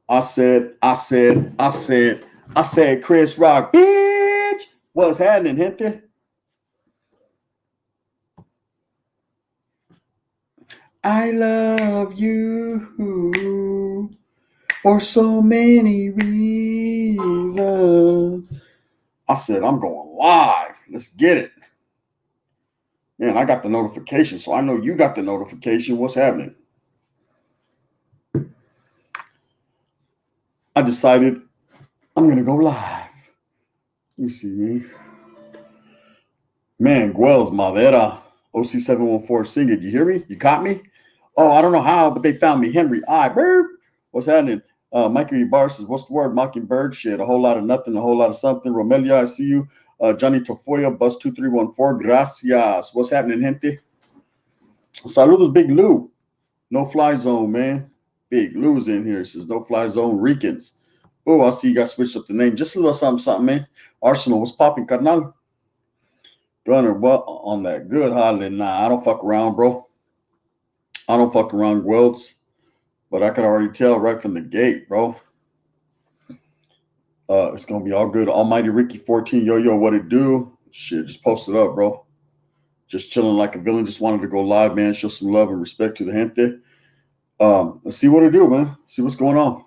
I said, Chris Rock, bitch. What's happening, gente? I love you for so many reasons. I said, I'm going live. Let's get it. Man, I got the notification, so I know you got the notification. What's happening? I decided I'm going to go live. Let me see, man. Man, Guels Madera, OC714, sing it. You hear me? You caught me? Oh, I don't know how, but they found me. Henry I. Burp. What's happening? Michael Ibar says, what's the word? Mockingbird? Shit, a whole lot of nothing, a whole lot of something. Romelia, I see you. Johnny Tofoya, bus 2314. Gracias. What's happening, gente? Saludos, Big Lou. No fly zone, man. Big Lou's in here. It says no fly zone Ricans. Oh, I see you guys switched up the name. Just a little something, man. Arsenal, what's popping, carnal? Gunner, what on that good holiday? Nah, I don't fuck around, bro. I don't fuck around, Welds. But I could already tell right from the gate, bro. It's gonna be all good. Almighty Ricky 14, yo, what it do? Shit, just post it up, bro. Just chilling like a villain. Just wanted to go live, man. Show some love and respect to the gente. Let's see what it do, man. See what's going on.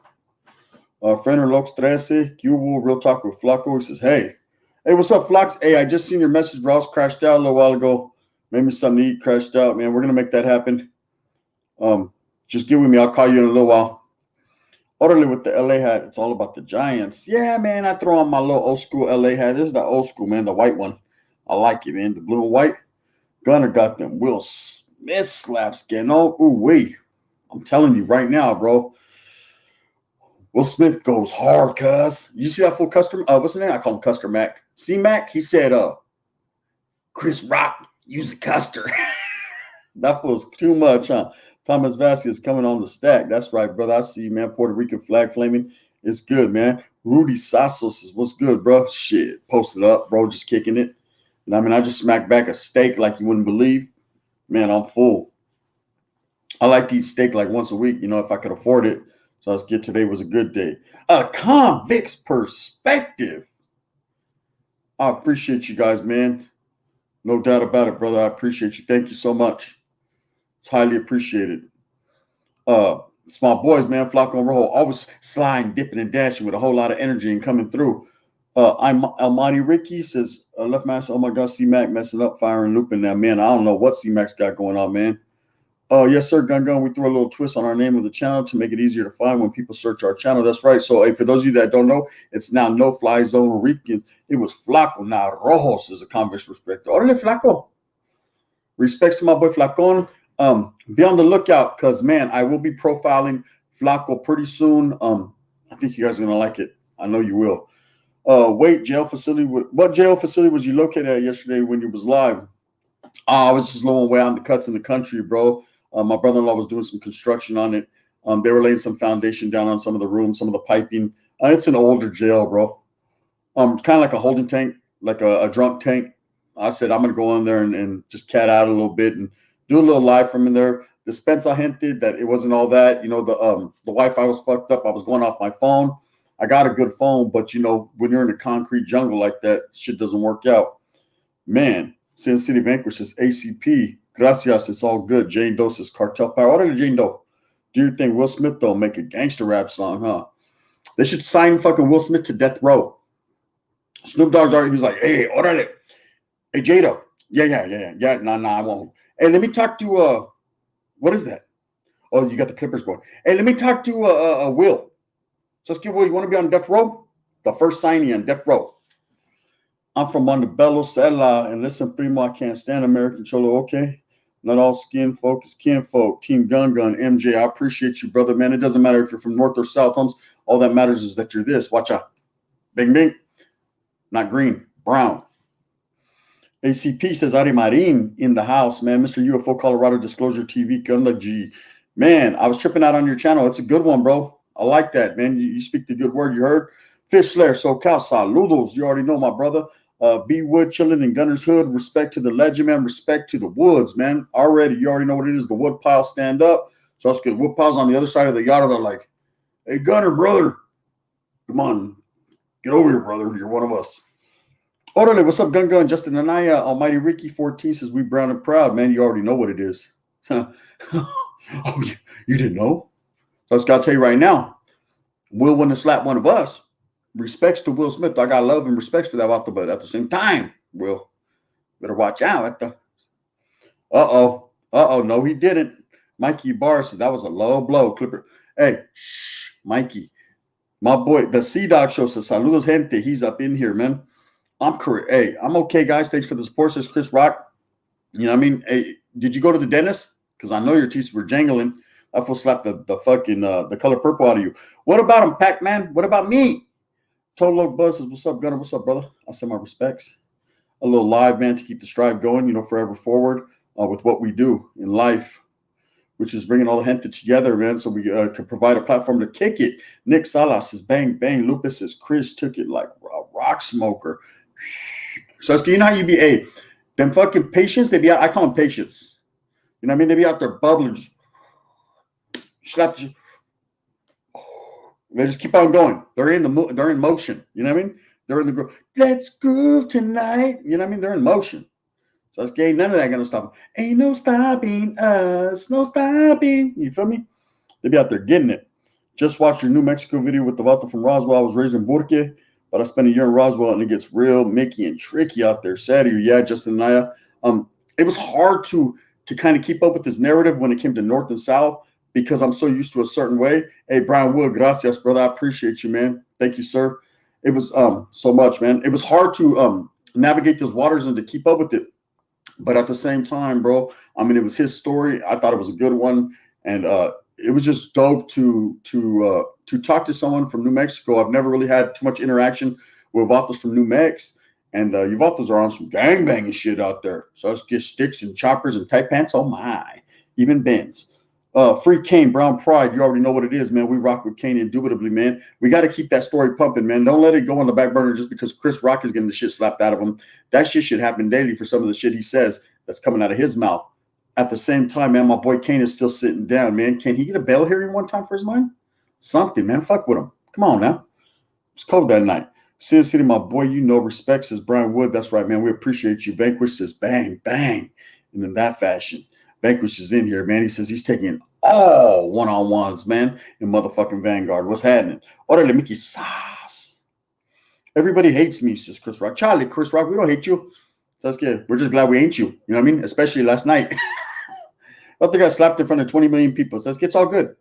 Friend Lux 13, Cubo, Real Talk with Flaco. He says, hey, what's up, Flox? Hey, I just seen your message, bro. I was crashed out a little while ago. Made me something to eat, crashed out, man. We're gonna make that happen. Just get with me. I'll call you in a little while. Orderly with the LA hat. It's all about the Giants. Yeah, man. I throw on my little old school LA hat. This is the old school, man. The white one. I like it, man. The blue and white. Gunner got them Will Smith slaps getting on. Ooh, wait. I'm telling you right now, bro. Will Smith goes hard, cuz. You see that full customer? What's his name? I call him Custer Mac. C Mac, he said, Chris Rock, use a Custer. That was too much, huh? Thomas Vasquez coming on the stack. That's right, brother. I see you, man. Puerto Rican flag flaming. It's good, man. Rudy Sasso says, what's good, bro? Shit. Post it up, bro. Just kicking it. And I mean, I just smacked back a steak like you wouldn't believe. Man, I'm full. I like to eat steak like once a week, if I could afford it. So let's get today was a good day. A convict's perspective. I appreciate you guys, man. No doubt about it, brother. I appreciate you. Thank you so much. It's highly appreciated. It's my boys, man. Flock on roll. Always sliding, dipping, and dashing with a whole lot of energy and coming through. I'm Almighty Ricky says, left master, oh my God, C-Mac messing up, firing, looping that. Man, I don't know what C-Mac's got going on, man. Yes, sir, Gun. We threw a little twist on our name of the channel to make it easier to find when people search our channel. That's right. So, hey, for those of you that don't know, it's now No Fly Zone Rican. It was Flaco. Now Rojos is a converse respect. Orale, Flaco. Respects to my boy Flacon. Be on the lookout because, man, I will be profiling Flaco pretty soon. I think you guys are going to like it. I know you will. Wait, jail facility. What jail facility was you located at yesterday when you was live? I was just blowing way on the cuts in the country, bro. My brother-in-law was doing some construction on it. They were laying some foundation down on some of the rooms, some of the piping. It's an older jail, bro. Kind of like a holding tank, like a drunk tank. I said, I'm going to go in there and just cat out a little bit and do a little live from in there. The Spencer hinted that it wasn't all that. The Wi-Fi was fucked up. I was going off my phone. I got a good phone, but, when you're in a concrete jungle like that, shit doesn't work out. Man, Sin City Vanquish says ACP. Gracias, it's all good. Jane Doe says Cartel Power. What are Jane Doe? Do you think Will Smith, though, make a gangster rap song, huh? They should sign fucking Will Smith to death row. Snoop Dogg's already, he's like, hey, orale. Hey, Jado. Yeah. Nah, I won't. Hey, let me talk to, what is that? Oh, you got the Clippers going. Hey, let me talk to Will. So let's get Will, you want to be on death row? The first signing on death row. I'm from Montebello, Sela, and listen, primo, I can't stand American Cholo, okay? Not all skin folk is kinfolk. Team Gun, MJ, I appreciate you, brother, man. It doesn't matter if you're from North or South, Holmes. All that matters is that you're this. Watch out. Bing, bing. Not green, brown. ACP says, Ari Marin in the house, man. Mr. UFO Colorado Disclosure TV, Gunda G. Man, I was tripping out on your channel. It's a good one, bro. I like that, man. You speak the good word. You heard? Fish Slayer, SoCal, saludos. You already know, my brother. B Wood chilling in Gunner's Hood. Respect to the legend, man. Respect to the woods, man. You already know what it is. The wood pile stand up. So that's good. Wood piles on the other side of the yard. They're like, Hey, Gunner, brother. Come on. Get over here, brother. You're one of us. Orale, what's up, Gun? Justin Anaya, Almighty Ricky 14 says, we brown and proud. Man, you already know what it is. Oh, you didn't know? So I just got to tell you right now, Will wouldn't have slapped one of us. Respects to Will Smith. I got love and respects for that, but at the same time, Will, better watch out. At the no, he didn't. Mikey Barr said that was a low blow. Clipper. Hey, shh, Mikey. My boy, the Sea Dog Show says, saludos, gente. He's up in here, man. I'm correct. Hey, I'm okay, guys. Thanks for the support, says Chris Rock. You know what I mean? Hey, did you go to the dentist? Because I know your teeth were jangling. I full slap the fucking the color purple out of you. What about him, Pac-Man? What about me? Total Loc Buzz says, what's up, Gunner? What's up, brother? I send my respects. A little live, man, to keep the strive going, you know, forever forward with what we do in life, which is bringing all the gente together, man, so we can provide a platform to kick it. Nick Salas says, bang, bang. Lupus says, Chris took it like a rock smoker. So you know how you be, hey, them fucking patients, they be out, I call them patients. You know what I mean? They be out there bubbling, just slap you. They just keep on going. They're in motion. You know what I mean? They're in the groove. Let's groove tonight. You know what I mean? They're in motion. So it's ain't none of that gonna stop them. Ain't no stopping us, no stopping. You feel me? They be out there getting it. Just watched your New Mexico video with the Vato from Roswell. I was raised in Burke, but I spent a year in Roswell, and it gets real Mickey and tricky out there. Sad to you, yeah, Justin Naya. It was hard to kind of keep up with this narrative when it came to North and South because I'm so used to a certain way. Hey, Brian Wood, gracias, brother. I appreciate you, man. Thank you, sir. It was so much, man. It was hard to navigate those waters and to keep up with it. But at the same time, bro, I mean, it was his story. I thought it was a good one, and it was just dope to talk to someone from New Mexico. I've never really had too much interaction with Vatos from New Mex, and you Vatos are on some gangbanging shit out there. So let's get sticks and choppers and tight pants. Oh my, even Benz. Free Kane, Brown Pride. You already know what it is, man. We rock with Kane indubitably, man. We got to keep that story pumping, man. Don't let it go on the back burner just because Chris Rock is getting the shit slapped out of him. That shit should happen daily for some of the shit he says that's coming out of his mouth. At the same time, man, my boy Kane is still sitting down, man. Can he get a bail hearing one time for his mind? Something, man. Fuck with him. Come on now. It's cold that night. Sin City, my boy, you know, respect, says Brian Wood. That's right, man. We appreciate you. Vanquish says bang, bang. And in that fashion, Vanquish is in here, man. He says he's taking all one-on-ones, man, in motherfucking Vanguard. What's happening? Orale, Mickey Sauce. Everybody hates me, says Chris Rock. Charlie, Chris Rock, we don't hate you. That's good. We're just glad we ain't you. You know what I mean? Especially last night. I think I slapped in front of 20 million people. So it's all good.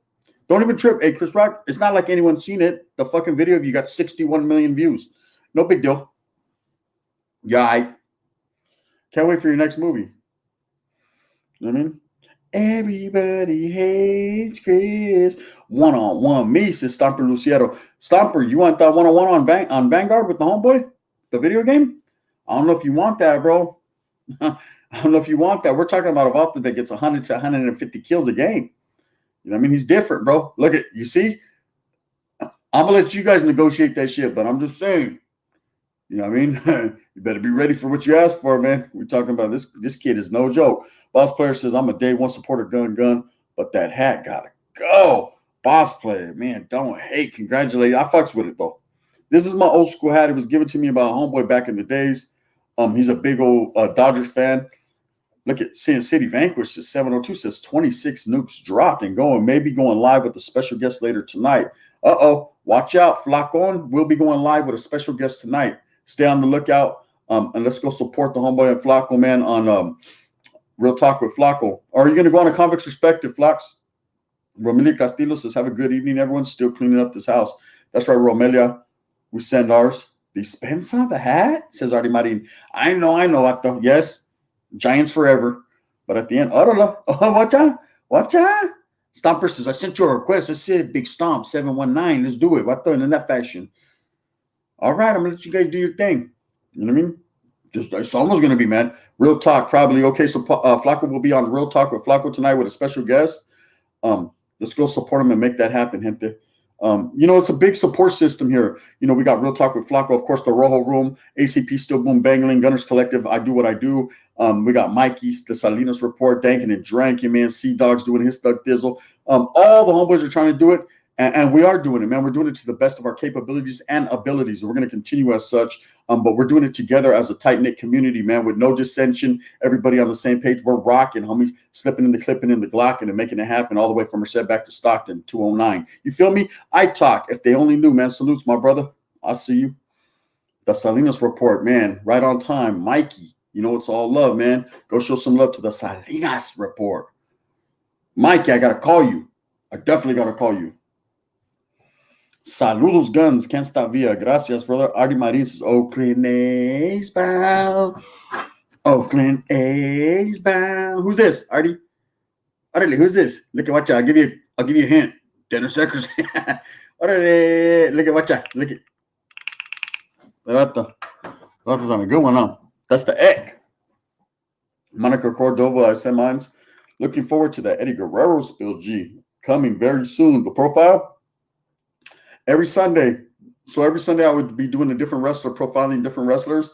Don't even trip. Hey, Chris Rock, it's not like anyone's seen it. The fucking video of you got 61 million views. No big deal. Yeah, I can't wait for your next movie. You know what I mean? Everybody hates Chris. One-on-one. Me, says Stomper Luciero. Stomper, you want that one-on-one on Vanguard with the homeboy? The video game? I don't know if you want that, bro. I don't know if you want that. We're talking about a Vato that gets 100 to 150 kills a game. You know what I mean? He's different, bro. Look at, you see? I'm going to let you guys negotiate that shit, but I'm just saying. You know what I mean? You better be ready for what you ask for, man. We're talking about this kid is no joke. Boss Player says, I'm a day one supporter, gun, but that hat got to go. Boss Player, man, don't hate. Congratulate. I fucks with it, though. This is my old school hat. It was given to me by a homeboy back in the days. He's a big old Dodgers fan. Look at Sin City Vanquish says 702 says 26 nukes dropped and maybe going live with a special guest later tonight. Watch out, Flacon. We'll be going live with a special guest tonight. Stay on the lookout. And let's go support the homeboy and Flacco, man, on Real Talk with Flacco. Or are you going to go on a Convict's Perspective, Flax? Romelia Castillo says, have a good evening, everyone. Still cleaning up this house. That's right, Romelia. We send ours. Dispensa, the hat? Says Artie Marin. I know. Vato. Yes, Giants forever. But at the end, watch out. Stomper says, I sent you a request. I said, Big Stomp, 719. Let's do it. Vato, in that fashion. All right, I'm going to let you guys do your thing. You know what I mean? It's almost going to be, man. Real Talk, probably. Okay, so Flacco will be on Real Talk with Flacco tonight with a special guest. Let's go support him and make that happen, gente. It's a big support system here. We got Real Talk with Flacco, of course, the Rojo Room, ACP Still Boom Bangling, Gunners Collective, I Do What I Do. We got Mikey, the Salinas Report, Dankin and Drankin, man, Sea Dogs doing his Thug Dizzle. All the homeboys are trying to do it. And we are doing it, man. We're doing it to the best of our capabilities and abilities. We're going to continue as such. But we're doing it together as a tight-knit community, man, with no dissension. Everybody on the same page. We're rocking, homie. Slipping in the clipping in the Glock and making it happen all the way from Merced back to Stockton, 209. You feel me? I talk. If they only knew, man. Salutes, my brother. I see you. The Salinas report, man. Right on time. Mikey. You know it's all love, man. Go show some love to the Salinas report. Mikey, I got to call you. I definitely got to call you. Saludos Guns, can't stop via. Gracias, brother. Artie Marin says, Oakland A's bound. Oakland A's bound. Who's this, Artie? Artie, who's this? Look at watch out. I'll give you a hint. Dennis Eckers. Artie, look at watch out. Look at that's on a good one, huh? That's the Eck. Monica Cordova, I sent mine. Looking forward to that Eddie Guerrero spill, G. Coming very soon. The profile. Every Sunday. So every Sunday I would be doing a different wrestler, profiling different wrestlers.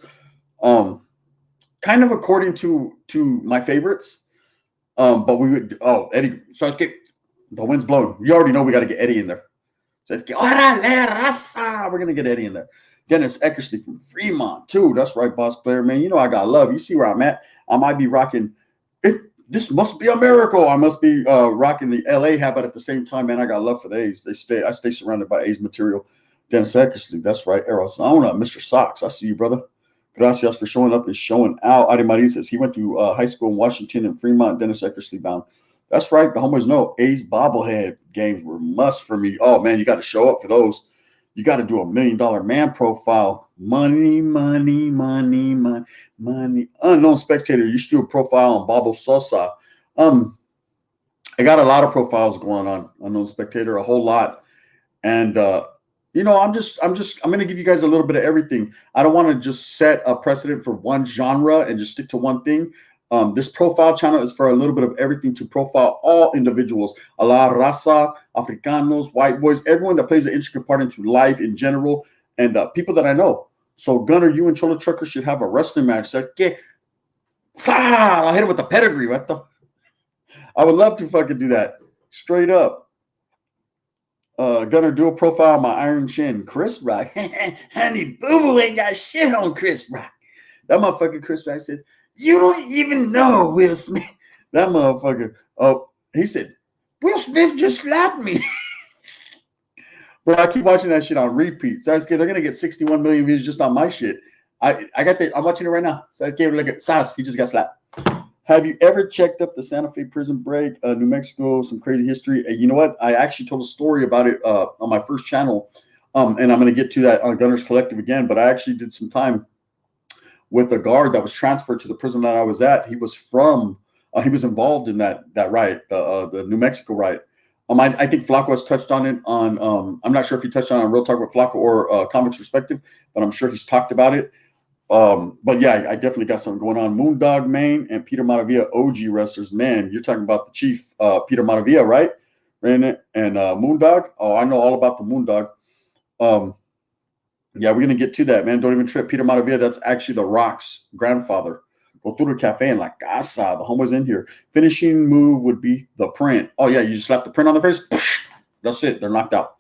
Kind of according to my favorites. But we would Eddie. So let's get the wind's blowing. You already know we got to get Eddie in there. So let's get we're gonna get Eddie in there. Dennis Eckersley from Fremont, too. That's right, boss player, man. You know I got love. You see where I'm at. I might be rocking it. This must be a miracle. I must be rocking the LA hat, but at the same time, man, I got love for the A's. I stay surrounded by A's material. Dennis Eckersley, that's right. Arizona, Mr. Sox. I see you, brother. Gracias for showing up and showing out. Adi Marin says he went to high school in Washington and Fremont. Dennis Eckersley bound. That's right. The homeboys know A's bobblehead games were must for me. Oh, man, you got to show up for those. You got to do $1 million man profile. Money. Unknown spectator. You should do a profile on Bobble Sosa. I got a lot of profiles going on. Unknown spectator, a whole lot. And I'm going to give you guys a little bit of everything. I don't want to just set a precedent for one genre and just stick to one thing. This profile channel is for a little bit of everything to profile all individuals, a la raza, Africanos, white boys, everyone that plays an intricate part into life in general, and people that I know. So Gunner, you and Cholo Trucker should have a wrestling match. I'll hit him with the pedigree. I would love to fucking do that. Straight up. Gunner, do a profile on my Iron Chin. Chris Rock. Honey, boo-boo ain't got shit on Chris Rock. That motherfucker Chris Rock says, you don't even know Will Smith. That motherfucker. He said, Will Smith just slapped me. But I keep watching that shit on repeat. So they're going to get 61 million views just on my shit. I'm watching it right now. So I gave a look at Sas. He just got slapped. Have you ever checked up the Santa Fe prison break? New Mexico, some crazy history. You know what? I actually told a story about it on my first channel. And I'm going to get to that on Gunner's Collective again. But I actually did some time with a guard that was transferred to the prison that I was at. He was he was involved in that riot, the New Mexico riot. I think Flacco has touched on it on, I'm not sure if he touched on Real Talk with Flacco or Comics Perspective, but I'm sure he's talked about it. But yeah, I definitely got something going on. Moondog Maine and Peter Maravilla, OG wrestlers. Man, you're talking about the chief, Peter Maravilla, right? And Moondog. Oh, I know all about the Moondog. Yeah, we're going to get to that, man. Don't even trip. Peter Maravilla, that's actually The Rock's grandfather. Cultura Cafe in La Casa. The homeboy's in here. Finishing move would be the print. Oh, yeah, you just slap the print on the face. That's it. They're knocked out.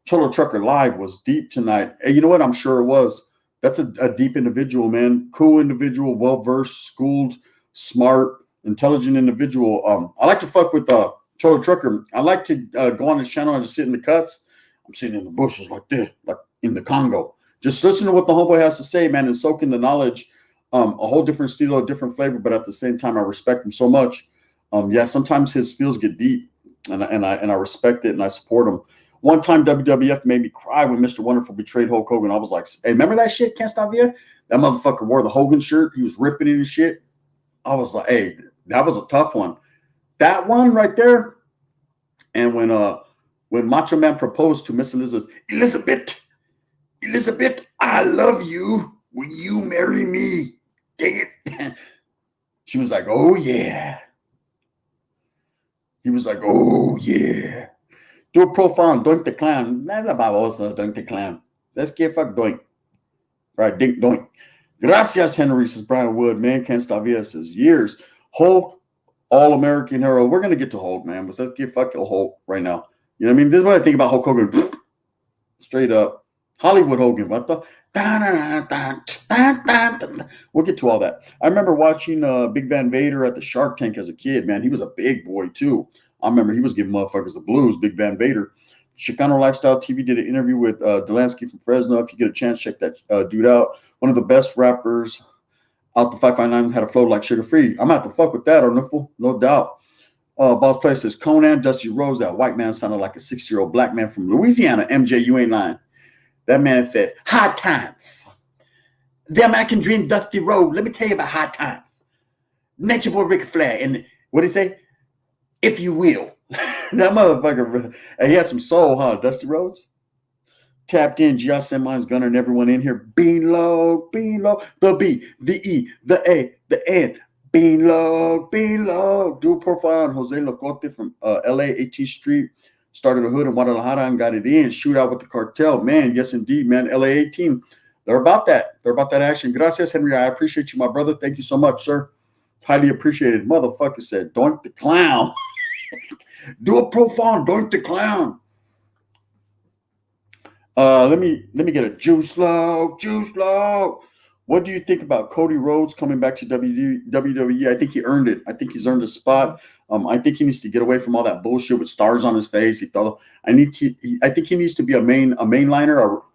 Cholo Trucker Live was deep tonight. Hey, you know what? I'm sure it was. That's a deep individual, man. Cool individual, well-versed, schooled, smart, intelligent individual. I like to fuck with Cholo Trucker. I like to go on his channel and just sit in the cuts. I'm sitting in the bushes like this, like in the Congo. Just listen to what the homeboy has to say, man, and soak in the knowledge. A whole different style, a different flavor, but at the same time, I respect him so much. Yeah, sometimes his spills get deep, and I respect it and I support him. One time, WWF made me cry when Mr. Wonderful betrayed Hulk Hogan. I was like, "Hey, remember that shit? Can't stop you." That motherfucker wore the Hogan shirt. He was ripping in his shit. I was like, "Hey, that was a tough one." That one right there. And when Macho Man proposed to Miss Elizabeth, I love you. Will you marry me? Dang it. She was like, oh, yeah. He was like, oh, yeah. Do a profile on Doink the Clown. That's about also Doink the Clown. Let's get fuck Doink. Right, Dink Doink. Gracias, Henry, says Brian Wood. Man, can't stop via says years. Hulk, all-American hero. We're going to get to Hulk, man. But let's get fucking Hulk right now. You know what I mean? This is what I think about Hulk Hogan. Straight up. Hollywood Hogan. What the? We'll get to all that. I remember watching Big Van Vader at the Shark Tank as a kid, man. He was a big boy, too. I remember he was giving motherfuckers the blues, Big Van Vader. Chicano Lifestyle TV did an interview with Delansky from Fresno. If you get a chance, check that dude out. One of the best rappers out the 559 had a flow like Sugar Free. I'm going to have to fuck with that, no doubt. Boss Player says, Conan, Dusty Rose, that white man sounded like a 60-year-old black man from Louisiana. MJ, you ain't lying. That man said, hard times. The American Dream, Dusty Rose. Let me tell you about hard times. Nature Boy Ric Flair. And what did he say? If you will. That motherfucker, he had some soul, huh, Dusty Rhodes? Tapped in, G.I. Semine's Gunner and everyone in here. Bean low, the B, the E, the A, the N. Bean low. Dual profile on Jose Locote from LA, 18th Street. Started a hood in Guadalajara and got it in. Shootout with the cartel. Man, yes, indeed, man. LA 18. They're about that. They're about that action. Gracias, Henry. I appreciate you, my brother. Thank you so much, sir. Highly appreciated. Motherfucker said, Doink the Clown. Do a profile, Doink the Clown. Let me get a juice low. What do you think about Cody Rhodes coming back to WWE? I think he earned it. I think he's earned a spot. I think he needs to get away from all that bullshit with stars on his face. I think he needs to be a mainliner, or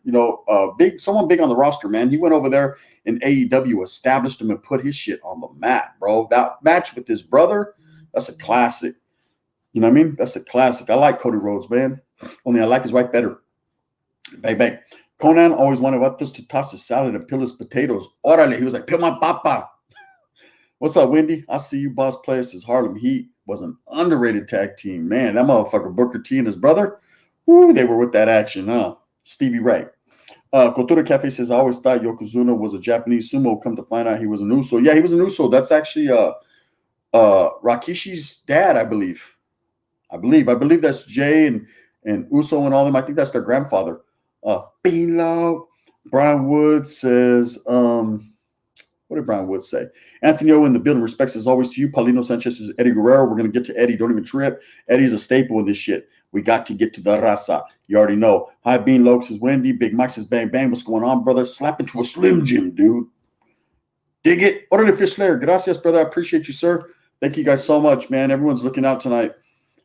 someone big on the roster, man. He went over there in AEW, established him, and put his shit on the map, bro. That match with his brother, that's a classic. You know what I mean? That's a classic. I like Cody Rhodes, man. Only I like his wife better. Bang, bang. Conan always wanted us to toss his salad and peel his potatoes. Orale. He was like, peel my papa. What's up, Wendy? I see you, Boss Player. Says Harlem Heat was an underrated tag team. Man, that motherfucker Booker T and his brother, woo, they were with that action, huh? Stevie Ray. Cultura Cafe says, I always thought Yokozuna was a Japanese sumo. Come to find out he was an Uso. Yeah, he was an Uso. That's actually Rakishi's dad, I believe. I believe that's Jay and Uso and all them. I think that's their grandfather. Below. Brian Wood says, what did Brian Wood say? Anthony O in the building, respects as always to you. Paulino Sanchez says, Eddie Guerrero. We're going to get to Eddie. Don't even trip. Eddie's a staple in this shit. We got to get to the raza. You already know. Hi, Bean Loke says, Wendy. Big Mike says, bang, bang. What's going on, brother? Slap into a Slim Jim, dude. Dig it. Order the fish layer. Gracias, brother. I appreciate you, sir. Thank you guys so much, man. Everyone's looking out tonight.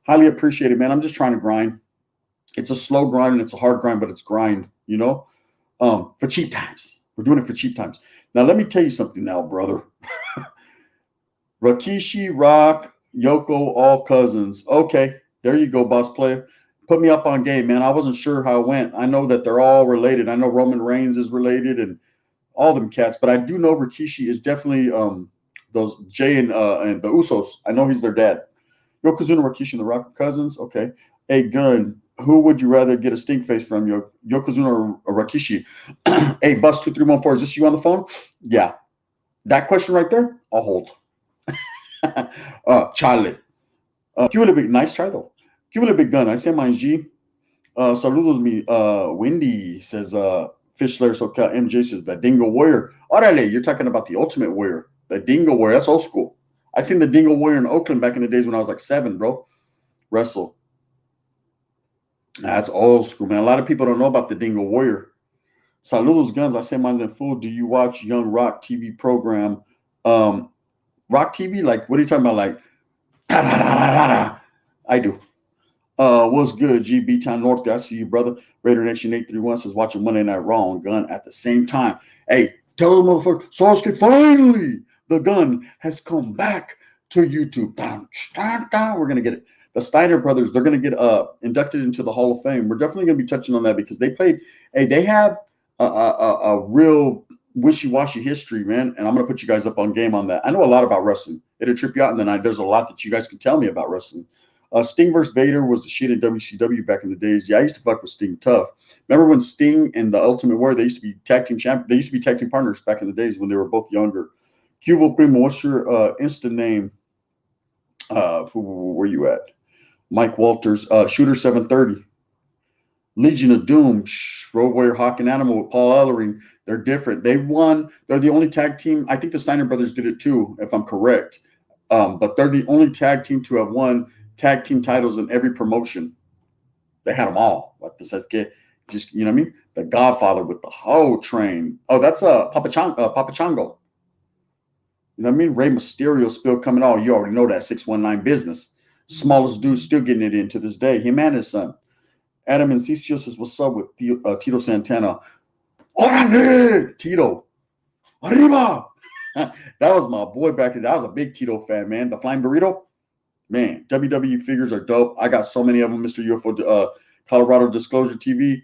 Highly appreciated, man. I'm just trying to grind. It's a slow grind and it's a hard grind, but it's grind, for cheap times. We're doing it for cheap times. Now, let me tell you something now, brother. Rikishi, Rock, Yoko, all cousins. Okay, there you go, Boss Player. Put me up on game, man. I wasn't sure how it went. I know that they're all related. I know Roman Reigns is related and all them cats, but I do know Rikishi is definitely those Jay and the Usos. I know he's their dad. Yokozuna, Rikishi, and the Rock are cousins. Okay. Hey, Gun, who would you rather get a stink face from, Yokozuna or Rikishi? Hey, Bus2314, is this you on the phone? Yeah. That question right there, I'll hold. Charlie. Big, nice try, though. Big Gun, I say mine, G. Saludos me. Wendy says, Fish Slayer Soca. MJ says, the Dingo Warrior. Orale, you're talking about the Ultimate Warrior. The Dingo Warrior, that's old school. I seen the Dingo Warrior in Oakland back in the days when I was like 7, bro. Wrestle. That's old school, man. A lot of people don't know about the Dingo Warrior. Saludos, Guns. I say mine's in full. Do you watch Young Rock TV program? Rock TV? Like, what are you talking about? Like, I do. What's good, GB Town North? I see you, brother. Raider Nation 831 says watching Monday Night Raw and Gun at the same time. Hey, tell them, motherfucker, Sasuke, finally, the Gun has come back to YouTube. We're going to get it. The Steiner brothers, they're going to get inducted into the Hall of Fame. We're definitely going to be touching on that because they have a real wishy-washy history, man, and I'm going to put you guys up on game on that. I know a lot about wrestling. It'll trip you out, and then there's a lot that you guys can tell me about wrestling. Sting versus Vader was the shit in WCW back in the days. Yeah, I used to fuck with Sting tough. Remember when Sting and the Ultimate Warrior, they used to be tag team champions. They used to be tag team partners back in the days when they were both younger. Cuvo Primo, what's your instant name? Where you at? Mike Walters, Shooter 730. Legion of Doom, Road Warrior, Hawk and Animal with Paul Ellering. They're different. They won. They're the only tag team. I think the Steiner brothers did it too, if I'm correct. But they're the only tag team to have won tag team titles in every promotion. They had them all. What the Sasuke, just you know what I mean? The Godfather with the whole train. Oh, that's Papa Chango. You know what I mean? Rey Mysterio still coming on. You already know that 619 business. Smallest dude still getting it in to this day. Him and his son. Adam Encicio says, "What's up with Tito Santana?" Orale! Tito. Arriba! That was my boy back then. I was a big Tito fan, man. The Flying Burrito. Man, WWE figures are dope. I got so many of them. Mr. UFO, Colorado Disclosure TV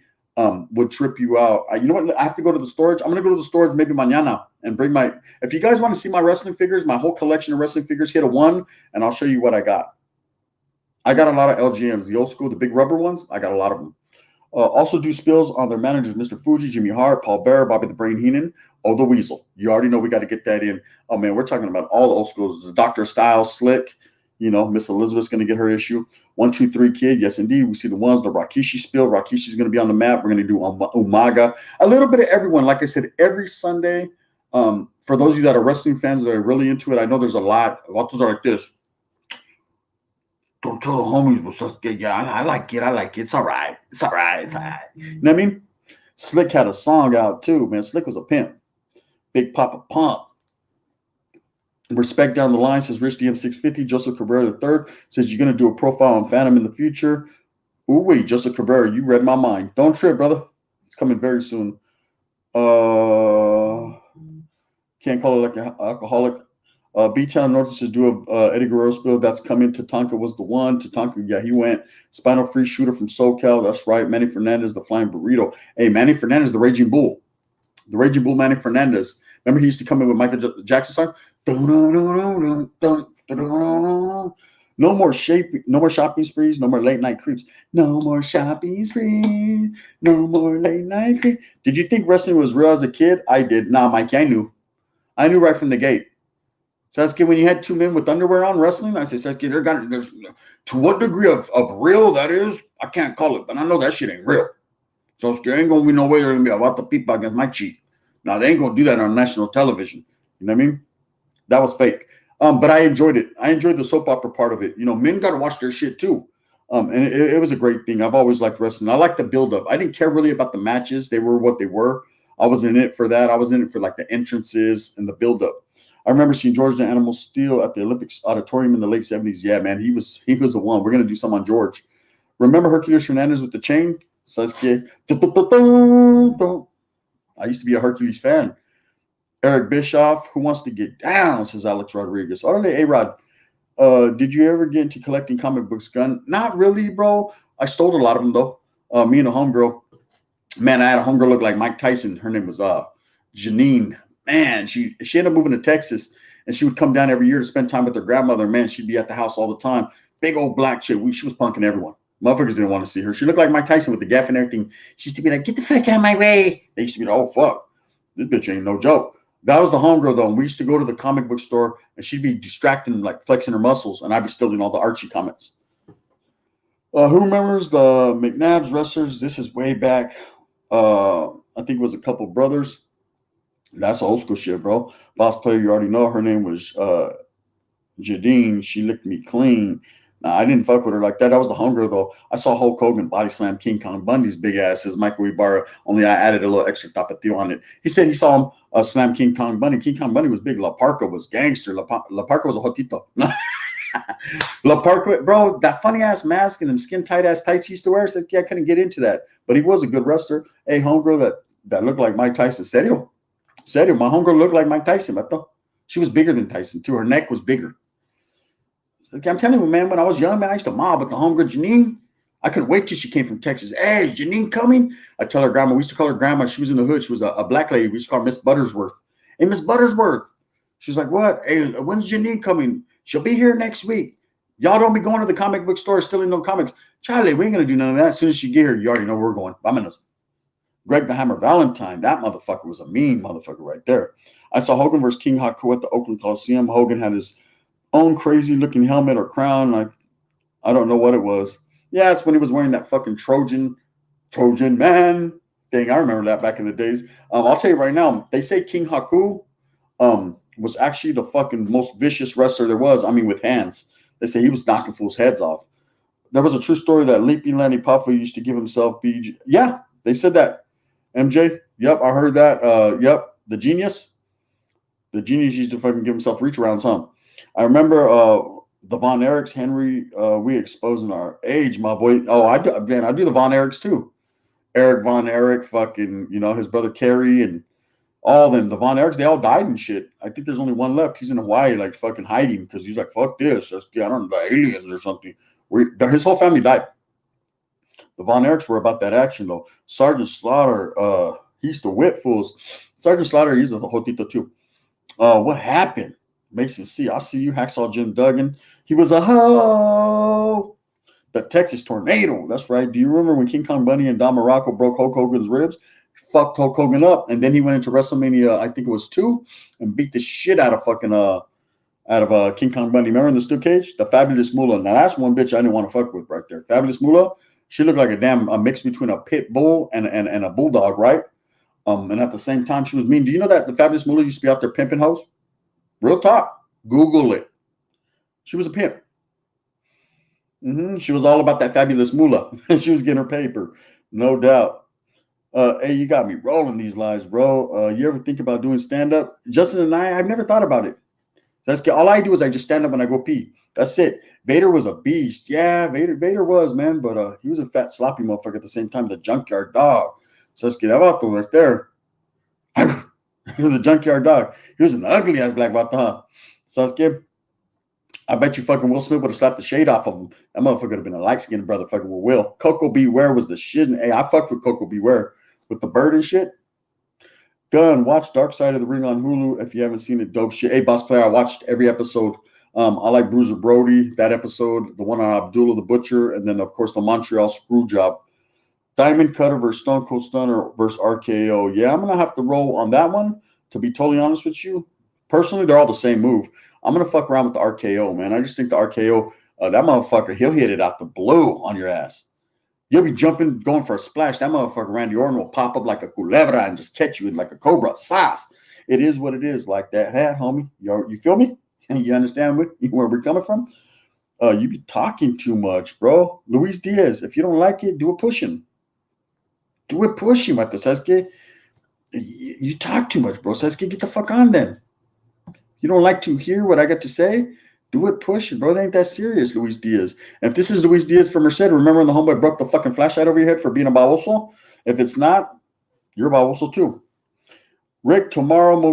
would trip you out. You know what? I have to go to the storage. I'm going to go to the storage maybe mañana and bring my, if you guys want to see my wrestling figures, my whole collection of wrestling figures, hit a 1 and I'll show you what I got. I got a lot of LGNs, the old school, the big rubber ones. I got a lot of them. Also do spills on their managers, Mr. Fuji, Jimmy Hart, Paul Bearer, Bobby the Brain Heenan. Oh, the Weasel. You already know we got to get that in. Oh, man, we're talking about all the old schools. The Dr. Styles, Slick. You know, Miss Elizabeth's going to get her issue. 1, 2, 3 Kid. Yes, indeed. We see the ones, the Rakishi spill. Rakishi's going to be on the map. We're going to do Umaga. A little bit of everyone. Like I said, every Sunday, for those of you that are wrestling fans that are really into it, I know there's a lot. A lot of those are like this. Don't tell the homies, but Sasuke, yeah, I like it. I like it. It's all right. It's all right. It's all right. You know what I mean? Slick had a song out too, man. Slick was a pimp. Big Papa Pump. Respect down the line, says Rich DM650. Joseph Cabrera III says, you're going to do a profile on Phantom in the future. Ooh, wait, Joseph Cabrera, you read my mind. Don't trip, brother. It's coming very soon. Can't call it like an alcoholic. B-Town notices to do a Eddie Guerrero spill. That's coming. Tatanka was the one. Tatanka, yeah, he went. Spinal Free Shooter from SoCal. That's right. Manny Fernandez, the Flying Burrito. Hey, Manny Fernandez, the Raging Bull. The Raging Bull, Manny Fernandez. Remember he used to come in with Michael Jackson song? No more shopping sprees. No more late night creeps. No more shopping sprees. No more late night creeps. Did you think wrestling was real as a kid? I did. Nah, Mikey, I knew. I knew right from the gate. Sasuke, when you had 2 men with underwear on wrestling, I said, Sasuke, there's to what degree of real that is, I can't call it, but I know that shit ain't real. Sasuke, ain't gonna be no way they're gonna be about the people against my cheek. Now they ain't gonna do that on national television. You know what I mean? That was fake. But I enjoyed it. I enjoyed the soap opera part of it. You know, men got to watch their shit too. And it was a great thing. I've always liked wrestling. I liked the build-up. I didn't care really about the matches. They were what they were. I was in it for that. I was in it for like the entrances and the build-up. I remember seeing George the Animal Steel at the Olympics Auditorium in the late 70s. Yeah, man, he was the one. We're going to do some on George. Remember Hercules Hernandez with the chain? Sasuke. I used to be a Hercules fan. Eric Bischoff, who wants to get down, says Alex Rodriguez. Orale, A-Rod, did you ever get into collecting comic books, Gun? Not really, bro. I stole a lot of them, though. Me and a homegirl. Man, I had a homegirl look like Mike Tyson. Her name was Janine. Man, she ended up moving to Texas, and she would come down every year to spend time with her grandmother. Man, she'd be at the house all the time. Big old black chick. She was punking everyone. Motherfuckers didn't want to see her. She looked like Mike Tyson with the gaff and everything. She used to be like, get the fuck out of my way. They used to be like, oh, fuck. This bitch ain't no joke. That was the homegirl, though. And we used to go to the comic book store, and she'd be distracting, like flexing her muscles, and I'd be stealing all the Archie comics. Who remembers the McNabbs wrestlers? This is way back. I think it was a couple brothers. That's old school shit, bro. Boss player, you already know. Her name was Jadine. She licked me clean. Nah, I didn't fuck with her like that. That was the hunger, though. I saw Hulk Hogan body slam King Kong Bundy's big ass as Michael Ibarra, only I added a little extra tapatio on it. He said he saw him slam King Kong Bundy. King Kong Bundy was big. La Parca was gangster. La Parca was a hotito. La Parca, bro, that funny-ass mask and them skin-tight-ass tights he used to wear, so I couldn't get into that. But he was a good wrestler. Hey, homegirl that looked like Mike Tyson. Serio, my homegirl looked like Mike Tyson, but she was bigger than Tyson, too. Her neck was bigger. Okay, I'm telling you, man, when I was young, man, I used to mob with the homegirl Janine. I couldn't wait till she came from Texas. Hey, is Janine coming? I tell her grandma. We used to call her grandma. She was in the hood. She was a black lady. We used to call her Miss Buttersworth. Hey, Miss Buttersworth. She's like, what? Hey, when's Janine coming? She'll be here next week. Y'all don't be going to the comic book store stealing no comics. Charlie, we ain't going to do none of that. As soon as she get here, you already know where we're going. Vámonos. Greg the Hammer Valentine. That motherfucker was a mean motherfucker right there. I saw Hogan versus King Haku at the Oakland Coliseum. Hogan had his own crazy looking helmet or crown. I don't know what it was. Yeah, it's when he was wearing that fucking Trojan man thing. I remember that back in the days. I'll tell you right now, they say King Haku was actually the fucking most vicious wrestler there was. I mean, with hands. They say he was knocking fools' heads off. There was a true story that Leaping Lanny Poffo used to give himself BG. Yeah, they said that. MJ. Yep, I heard that. Yep, the genius. The genius used to fucking give himself reach arounds, huh? I remember the Von Erichs, Henry. We exposing our age, my boy. Oh, I do, man. I do the Von Erichs too. Eric Von Erich, fucking, his brother Kerry, and all of them. The Von Erichs, they all died and shit. I think there's only one left. He's in Hawaii, like fucking hiding because he's like, fuck this. I don't know, the aliens or something. His whole family died. The Von Erichs were about that action though. Sergeant Slaughter, he used to whip fools. Sergeant Slaughter, he's a hotito too. What happened? Mason C. I see you, Hacksaw Jim Duggan. He was a ho. The Texas Tornado. That's right. Do you remember when King Kong Bundy and Don Morocco broke Hulk Hogan's ribs? Fucked Hulk Hogan up, and then he went into WrestleMania, I think it was 2, and beat the shit out of fucking King Kong Bundy. Remember in the steel cage? The Fabulous Moolah. Now that's one bitch I didn't want to fuck with right there. Fabulous Moolah. She looked like a mix between a pit bull and a bulldog, right? And at the same time, she was mean. Do you know that the Fabulous Moolah used to be out there pimping hoes? Real talk. Google it. She was a pimp. She was all about that Fabulous Moolah. She was getting her paper, no doubt. Hey, you got me rolling these lives, bro. You ever think about doing stand-up? Justin and I've never thought about it. That's all I do is I just stand up when I go pee. That's it. Vader was a beast. Yeah, Vader was, man, but he was a fat, sloppy motherfucker at the same time. The junkyard dog. So let's get that vato right there. The junkyard dog. He was an ugly ass black vato, huh? Sasuke. I bet you fucking Will Smith would have slapped the shade off of him. That motherfucker would have been a light-skinned brother fucking with Will. Coco Beware was the shit. Hey, I fucked with Coco Beware with the bird and shit. Gun, watch Dark Side of the Ring on Hulu if you haven't seen it. Dope shit. Hey, Boss Player, I watched every episode. I like Bruiser Brody, that episode, the one on Abdullah the Butcher, and then, of course, the Montreal Screwjob. Diamond Cutter versus Stone Cold Stunner versus RKO. Yeah, I'm going to have to roll on that one, to be totally honest with you. Personally, they're all the same move. I'm going to fuck around with the RKO, man. I just think the RKO, that motherfucker, he'll hit it out the blue on your ass. You'll be jumping, going for a splash. That motherfucker, Randy Orton, will pop up like a culebra and just catch you in like a cobra. Sauce. It is what it is, like that hat, homie. You feel me? You understand where we're coming from? You be talking too much, bro. Luis Diaz, if you don't like it, do a pushing. Do it pushing, Mata Sasuke. You talk too much, bro. Sasuke, get the fuck on then. You don't like to hear what I got to say? Do it pushing, bro. It ain't that serious, Luis Diaz. And if this is Luis Diaz from Merced, remember when the homeboy broke the fucking flashlight over your head for being a baboso? If it's not, you're a baboso too. Rick the Model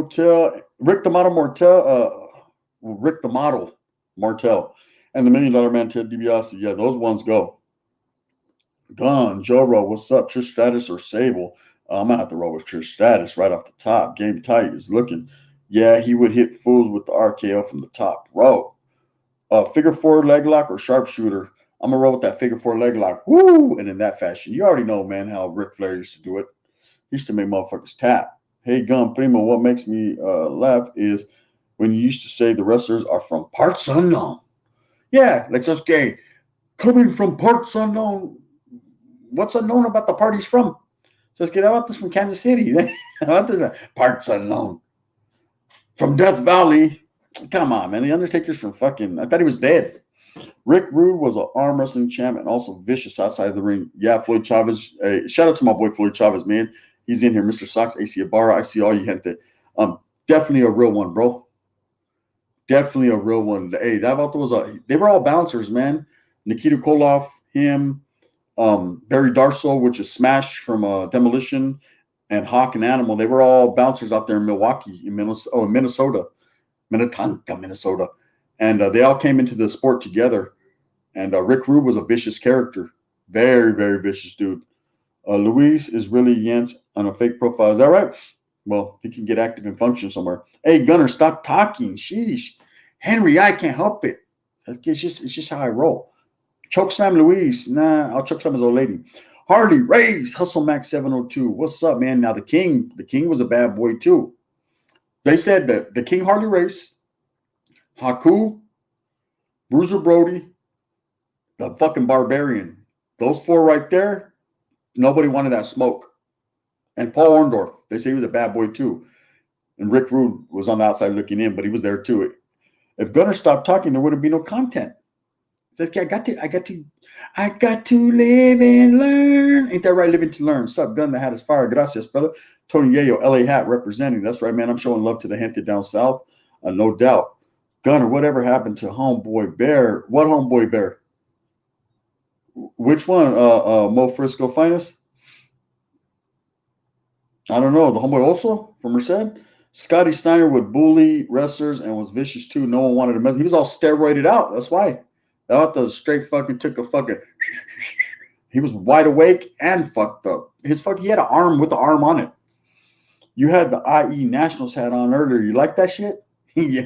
Martel, and the $1 Million Man Ted DiBiase. Yeah, those ones go. Gun, Joro, what's up? Trish Stratus or Sable? I'm going to have to roll with Trish Stratus right off the top. Game tight is looking. Yeah, he would hit fools with the RKO from the top row. Figure 4 leg lock or sharpshooter. I'm going to roll with that figure 4 leg lock. Woo! And in that fashion. You already know, man, how Ric Flair used to do it. He used to make motherfuckers tap. Hey, Gun Primo, what makes me laugh is when you used to say the wrestlers are from parts unknown. Yeah, like Sasuke, coming from parts unknown. What's unknown about the part he's from? Sasuke, how about this from Kansas City? Parts unknown. From Death Valley. Come on, man. The Undertaker's from fucking, I thought he was dead. Rick Rude was an arm wrestling champ and also vicious outside of the ring. Yeah, Floyd Chavez. Shout out to my boy Floyd Chavez, man. He's in here. Mr. Sox, AC Ibarra. I see all you gente. Definitely a real one, bro. Definitely a real one. Hey, that vato was they were all bouncers, man. Nikita Koloff, him, Barry Darsow, which is Smash from Demolition, and Hawk and Animal. They were all bouncers out there in Milwaukee, in Minnesota. Minnesota. And they all came into the sport together. And Rick Rude was a vicious character. Very, very vicious dude. Luis is really Jens on a fake profile. Is that right? Well, he can get active and function somewhere. Hey, Gunner, stop talking. Sheesh. Henry, I can't help it. It's just how I roll. Chokeslam Luis. Nah, I'll chokeslam his old lady. Harley Race, Hustle Max 702. What's up, man? Now the King was a bad boy too. They said that the King Harley Race, Haku, Bruiser Brody, the fucking Barbarian. Those 4 right there, nobody wanted that smoke. And Paul Orndorff, they say he was a bad boy too. And Rick Rude was on the outside looking in, but he was there too. If Gunner stopped talking, there wouldn't be no content. I got to live and learn. Ain't that right? Living to learn. Sup, gun that hat is fire. Gracias, brother. Tony Yayo, LA Hat representing. That's right, man. I'm showing love to the gente down south. No doubt. Gunner, whatever happened to Homeboy Bear? What Homeboy Bear? Which one? Mo Frisco Finest? I don't know. The Homeboy also from Merced? Scotty Steiner would bully wrestlers and was vicious too. No one wanted to mess. He was all steroided out. That's why. I thought the straight fucking took a fucking. He was wide awake and fucked up. He had an arm with the arm on it. You had the IE Nationals hat on earlier. You like that shit? Yeah.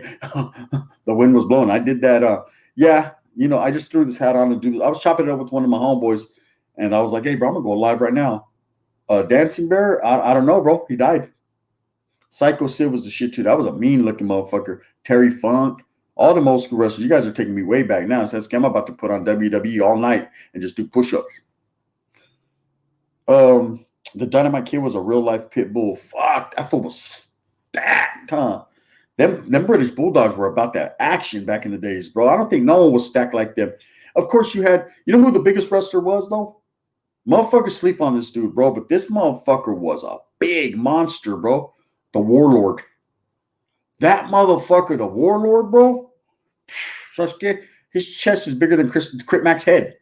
The wind was blowing. I did that. Yeah. I just threw this hat on and do this. I was chopping it up with one of my homeboys, and I was like, "Hey, bro, I'm gonna go live right now." Dancing Bear, I don't know, bro. He died. Psycho Sid was the shit too. That was a mean looking motherfucker. Terry Funk, all the old school wrestlers. You guys are taking me way back now. So I'm about to put on WWE all night and just do push-ups. The Dynamite Kid was a real life pit bull. Fuck, that fool was stacked, huh? Them British Bulldogs were about that action back in the days, bro. I don't think no one was stacked like them. Of course, you know who the biggest wrestler was, though? Motherfuckers sleep on this dude, bro, but this motherfucker was a big monster, bro. The Warlord. That motherfucker, the Warlord, bro. His chest is bigger than Crit Mac's head.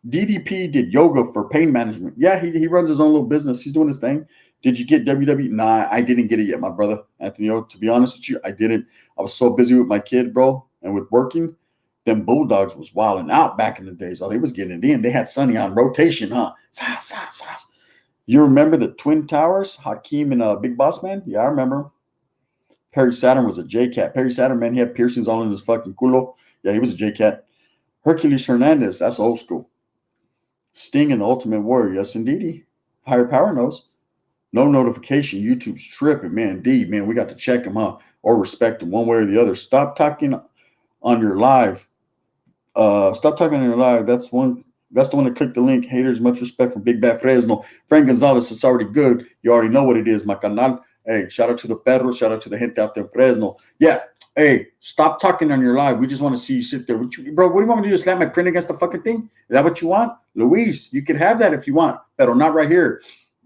DDP did yoga for pain management. Yeah, he runs his own little business. He's doing his thing. Did you get WWE? Nah, I didn't get it yet, my brother. Anthony, to be honest with you, I didn't. I was so busy with my kid, bro, and with working. Them Bulldogs was wilding out back in the days. Oh, they was getting it in. They had Sonny on rotation, huh? You remember the Twin Towers? Hakeem and Big Boss Man? Yeah, I remember. Perry Saturn was a J-Cat. Perry Saturn, man, he had piercings all in his fucking culo. Yeah, he was a J-Cat. Hercules Hernandez, that's old school. Sting and the Ultimate Warrior, yes, indeed. Higher Power knows. No notification. YouTube's tripping, man. Indeed, man, we got to check him, huh? Or respect him one way or the other. Stop talking on your live. Stop talking on your live. That's the one to click the link. Haters, much respect from Big Bad Fresno. Frank Gonzalez, it's already good. You already know what it is, my canal. Hey, shout out to the perros. Shout out to the gente out there in Fresno. Yeah. Hey, stop talking on your live. We just want to see you sit there. Bro, what do you want me to do? Slap my print against the fucking thing? Is that what you want? Luis, you can have that if you want. But not right here.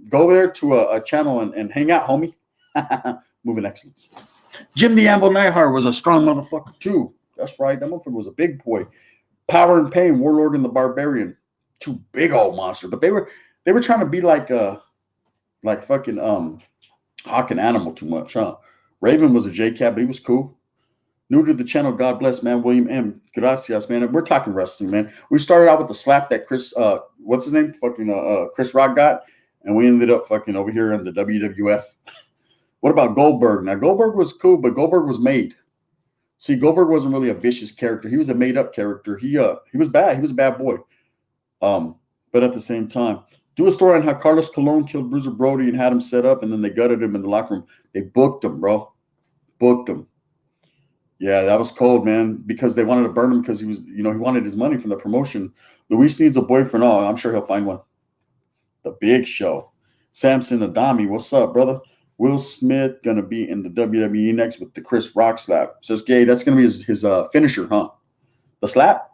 Go over there to a channel and hang out, homie. Moving excellence. Jim the Anvil Neihard was a strong motherfucker, too. That's right. That motherfucker was a big boy. Power and Pain, Warlord and the Barbarian. Two big old monsters. But they were trying to be like fucking Hawk and Animal too much, huh? Raven was a J-Cat, but he was cool. New to the channel, God bless, man. William M. Gracias, man. We're talking wrestling, man. We started out with the slap that Chris, what's his name? Fucking Chris Rock got, and we ended up fucking over here in the WWF. What about Goldberg? Now, Goldberg was cool, but Goldberg was made. See, Goldberg wasn't really a vicious character. He was a made-up character. He was bad. He was a bad boy. But at the same time, do a story on how Carlos Colon killed Bruiser Brody and had him set up, and then they gutted him in the locker room. They booked him, bro. Booked him. Yeah, that was cold, man, because they wanted to burn him because he was, he wanted his money from the promotion. Luis needs a boyfriend. Oh, I'm sure he'll find one. The Big Show. Samson Adami, what's up, brother? Will Smith going to be in the WWE next with the Chris Rock slap. Says, Gay, that's going to be his finisher, huh? The slap?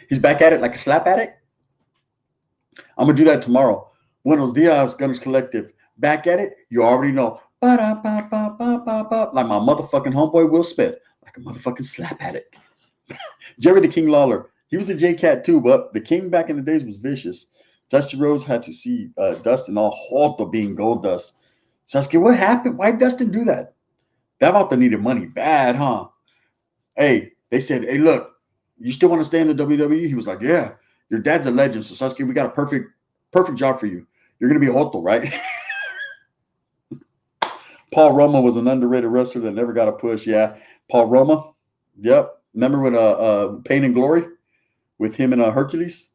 He's back at it like a slap addict? I'm going to do that tomorrow. Buenos dias, Gunners Collective. Back at it? You already know. Ba-da-ba-ba-ba-ba-ba. Like my motherfucking homeboy Will Smith. Like a motherfucking slap addict. Jerry the King Lawler. He was a J-Cat too, but the King back in the days was vicious. Dusty Rhodes had to see Dustin all Horto being Gold Dust. Sasuke, what happened? Why did Dustin do that? That Horto needed money bad, huh? Hey, they said, hey, look, you still want to stay in the WWE? He was like, yeah, your dad's a legend. So Sasuke, we got a perfect job for you. You're going to be Horto, right? Paul Roma was an underrated wrestler that never got a push. Yeah, Paul Roma. Yep. Remember when Pain and Glory with him and Hercules?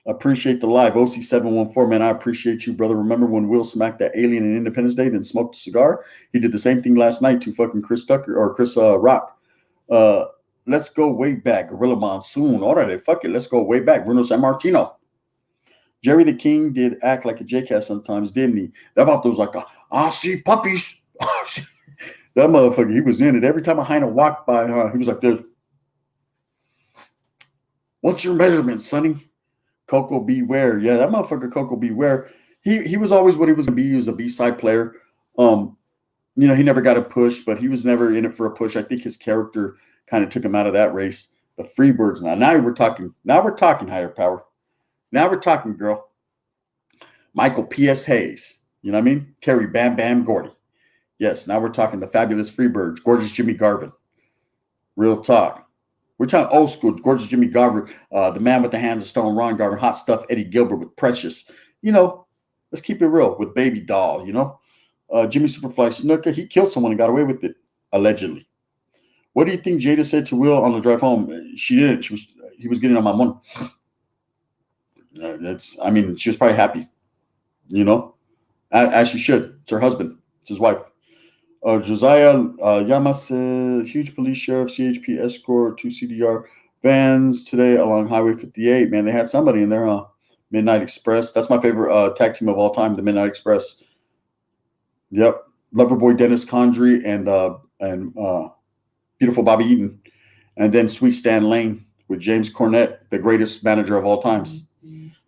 Appreciate the live. OC714, man, I appreciate you, brother. Remember when Will smacked that alien in Independence Day, then smoked a cigar? He did the same thing last night to fucking Chris Rock. Let's go way back. Gorilla Monsoon. All right, fuck it. Let's go way back. Bruno Sammartino. Jerry the King did act like a J-Cat sometimes, didn't he? That Vato was like, I see puppies. That motherfucker, he was in it. Every time a hyena walked by, he was like this. What's your measurement, Sonny? Coco Beware. Yeah, that motherfucker Coco Beware. He was always what he was going to be. He was a B-side player. You know, he never got a push, but he was never in it for a push. I think his character kind of took him out of that race. The Freebirds now. Now we're talking. Now we're talking higher power. Now we're talking, girl. Michael P.S. Hayes. You know what I mean? Terry Bam Bam Gordy. Yes, now we're talking the fabulous Freebirds. Gorgeous Jimmy Garvin. Real talk. We're talking old school. Gorgeous Jimmy Garvin. The man with the hands of stone, Ron Garvin. Hot stuff, Eddie Gilbert with Precious. You know, let's keep it real with Baby Doll, you know? Jimmy Superfly Snuka, he killed someone and got away with it, allegedly. What do you think Jada said to Will on the drive home? She didn't. He was getting on my money. I mean, she was probably happy, you know, as she should. It's her husband. It's his wife. Josiah Yamas, huge police sheriff, CHP escort, 2 CDR vans today along Highway 58. Man, they had somebody in there, Midnight Express. That's my favorite tag team of all time, the Midnight Express. Yep, Loverboy Dennis Condrey and beautiful Bobby Eaton, and then Sweet Stan Lane with James Cornette, the greatest manager of all times.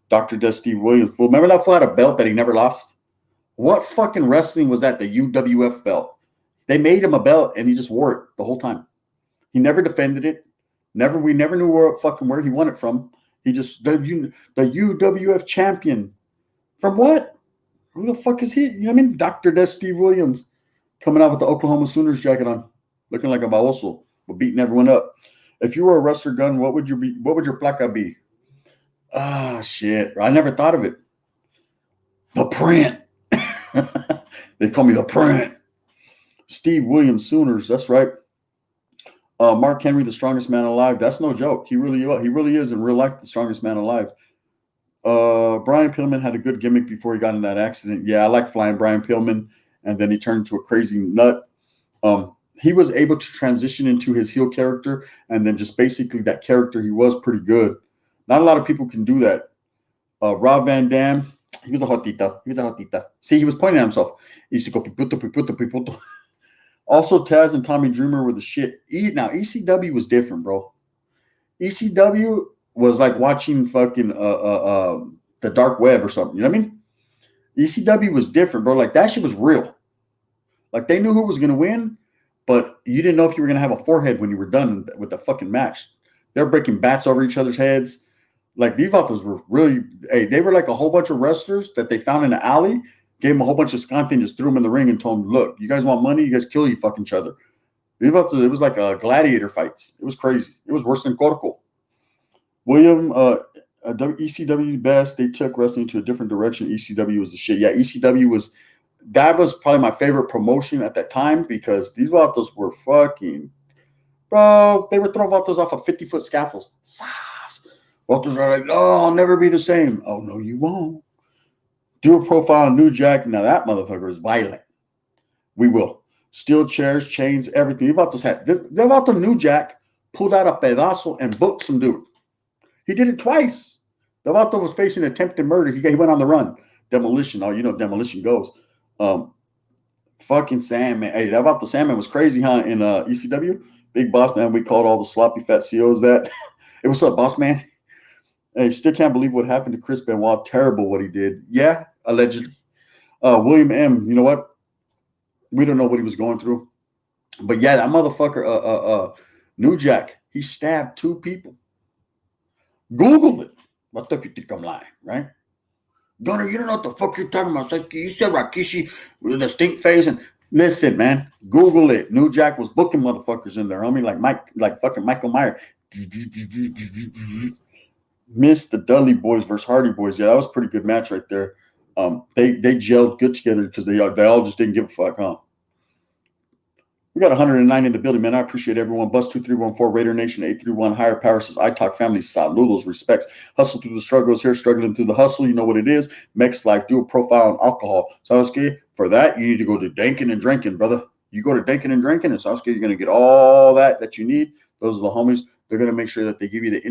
Dr. Death Steve Williams. Remember that fool had a belt that he never lost? What fucking wrestling was that? The UWF belt. They made him a belt and he just wore it the whole time. He never defended it. We never knew where he won it from. He just the UWF champion. From what? Who the fuck is he? You know what I mean? Dr. Death Steve Williams coming out with the Oklahoma Sooners jacket on, looking like a baoso, but beating everyone up. If you were a wrestler gun, what would your placa be? Ah, shit. I never thought of it. The Print. They call me the Print. Steve Williams Sooners. That's right. Mark Henry, the strongest man alive. That's no joke. He really is in real life the strongest man alive. Brian Pillman had a good gimmick before he got in that accident. Yeah, I like flying Brian Pillman, and then he turned into a crazy nut. He was able to transition into his heel character, and then just basically that character, he was pretty good. Not a lot of people can do that. Rob Van Dam, he was a hotita. See, he was pointing at himself. He used to go piputo. Also, Taz and Tommy Dreamer were the shit. Now, ECW was different, bro. ECW was like watching fucking the dark web or something. You know what I mean? ECW was different, bro. Like, that shit was real. Like, they knew who was going to win, but you didn't know if you were going to have a forehead when you were done with the fucking match. They're breaking bats over each other's heads. Like, these vatos were really, they were like a whole bunch of wrestlers that they found in the alley, gave them a whole bunch of scante and just threw them in the ring and told them, look, you guys want money? You guys kill fucking each other. It was like a gladiator fights. It was crazy. It was worse than Corco. William, ECW best. They took wrestling to a different direction. ECW was the shit. Yeah, ECW was probably my favorite promotion at that time because these vatos were fucking, bro, they were throwing vatos off of 50-foot scaffolds. Vatos are like, oh, I'll never be the same. Oh, no, you won't. Do a profile on New Jack. Now that motherfucker is violent. We will. Steel chairs, chains, everything. The vato New Jack pulled out a pedazo and booked some dude. He did it twice. The vato was facing attempted murder. He went on the run. Demolition. Oh, you know Demolition goes. Fucking Sandman. Hey, that vato Sandman was crazy, huh? In ECW. Big Boss Man. We called all the sloppy fat COs that. Hey, what's up, boss man? Hey, still can't believe what happened to Chris Benoit. Terrible what he did. Yeah, allegedly. William M., you know what? We don't know what he was going through. But yeah, that motherfucker, New Jack, he stabbed 2 people. Google it. What if you think I'm lying, right? Gunner, you don't know what the fuck you're talking about. It's like you said Rakishi with a stink face. And listen, man, Google it. New Jack was booking motherfuckers in there, homie, like fucking Michael Myers. Missed the Dudley Boys versus Hardy Boys. Yeah, that was a pretty good match right there. They gelled good together because they all just didn't give a fuck, huh? We got 109 in the building, man. I appreciate everyone. Bus 2314, Raider Nation 831, Higher Power says, I talk family, saludos, respects. Hustle through the struggles here, struggling through the hustle. You know what it is. Mex Life, do a profile on alcohol. Sasuke, for that, you need to go to Dankin and Drinking, brother. You go to Dankin and Drinking, and Sasuke, you're going to get all that you need. Those are the homies. They're going to make sure that they give you the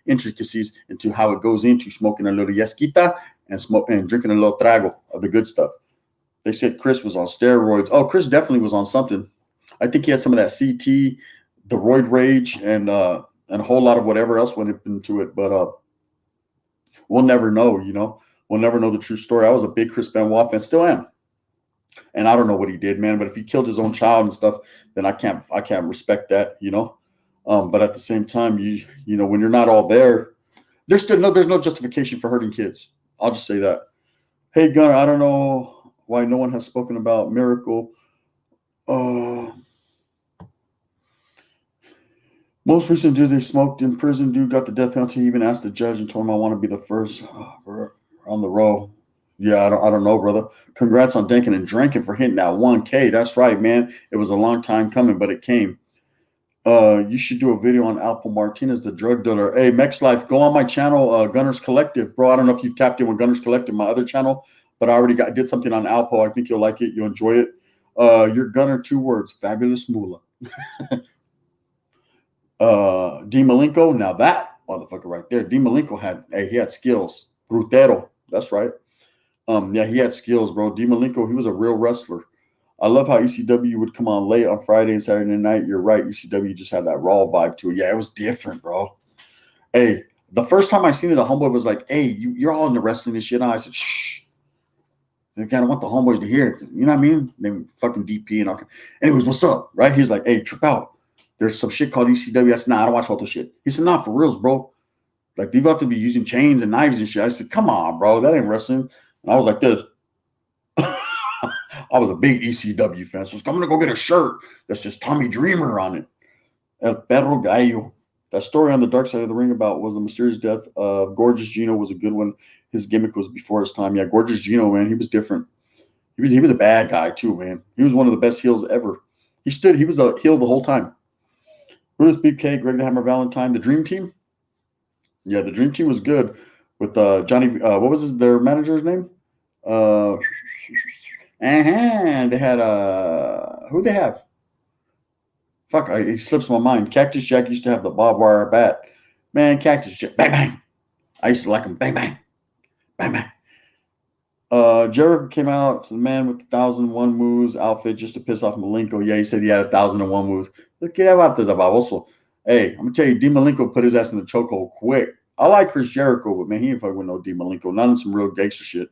intricacies into how it goes into smoking a little yesquita and drinking a little trago of the good stuff. They said Chris was on steroids. Oh, Chris definitely was on something. I think he had some of that CT, the roid rage, and and a whole lot of whatever else went into it. But we'll never know, We'll never know the true story. I was a big Chris Benoit fan, still am. And I don't know what he did, man. But if he killed his own child and stuff, then I can't respect that, But at the same time, when you're not all there, there's no justification for hurting kids. I'll just say that. Hey, Gunner, I don't know why no one has spoken about Miracle. Most recent dude they smoked in prison, dude got the death penalty. He even asked the judge and told him I want to be the first on the row. Yeah, I don't know, brother. Congrats on Dankin and Drinking for hitting that 1K. That's right, man. It was a long time coming, but it came. You should do a video on Alpo Martinez, the drug dealer. Hey, Mex Life, go on my channel, Gunners Collective, bro. I don't know if you've tapped in with Gunners Collective, my other channel, but I already did something on Alpo. I think you'll like it. You'll enjoy it. Your Gunner, 2 words, fabulous moolah. D Malenko, now that motherfucker right there. D Malenko he had skills. Brutero, that's right. Yeah, he had skills, bro. D Malenko, he was a real wrestler. I love how ECW would come on late on Friday and Saturday night. You're right. ECW just had that raw vibe to it. Yeah, it was different, bro. Hey, the first time I seen it, the homeboy was like, hey, you're all into wrestling and shit. And I said, shh. I kind of want the homeboys to hear it. You know what I mean? They fucking DP and all. Anyways, what's up? Right? He's like, hey, trip out. There's some shit called ECW. I said, nah, I don't watch all this shit. He said, nah, for reals, bro. Like, they've got to be using chains and knives and shit. I said, come on, bro. That ain't wrestling. And I was like this. I was a big ECW fan. So I'm going to go get a shirt that says Tommy Dreamer on it. El Perro Gallo. That story on the Dark Side of the Ring about was the mysterious death of Gorgeous Gino was a good one. His gimmick was before his time. Yeah, Gorgeous Gino, man, he was different. He was a bad guy too, man. He was one of the best heels ever. He was a heel the whole time. Brutus Beefcake, Greg the Hammer Valentine, the Dream Team. Yeah, the Dream Team was good with Johnny. What was their manager's name? They had who they have? Fuck, it slips my mind. Cactus Jack used to have the barbed wire bat. Man, Cactus Jack, bang bang. I used to like him, bang bang, bang bang. Jericho came out to the man with the 1,001 moves outfit just to piss off Malenko. Yeah, he said he had 1,001 moves. Look at about this about also. Hey, I'm gonna tell you, D Malenko put his ass in the chokehold quick. I like Chris Jericho, but man, he ain't fuck with no D Malenko. Not in some real gangster shit.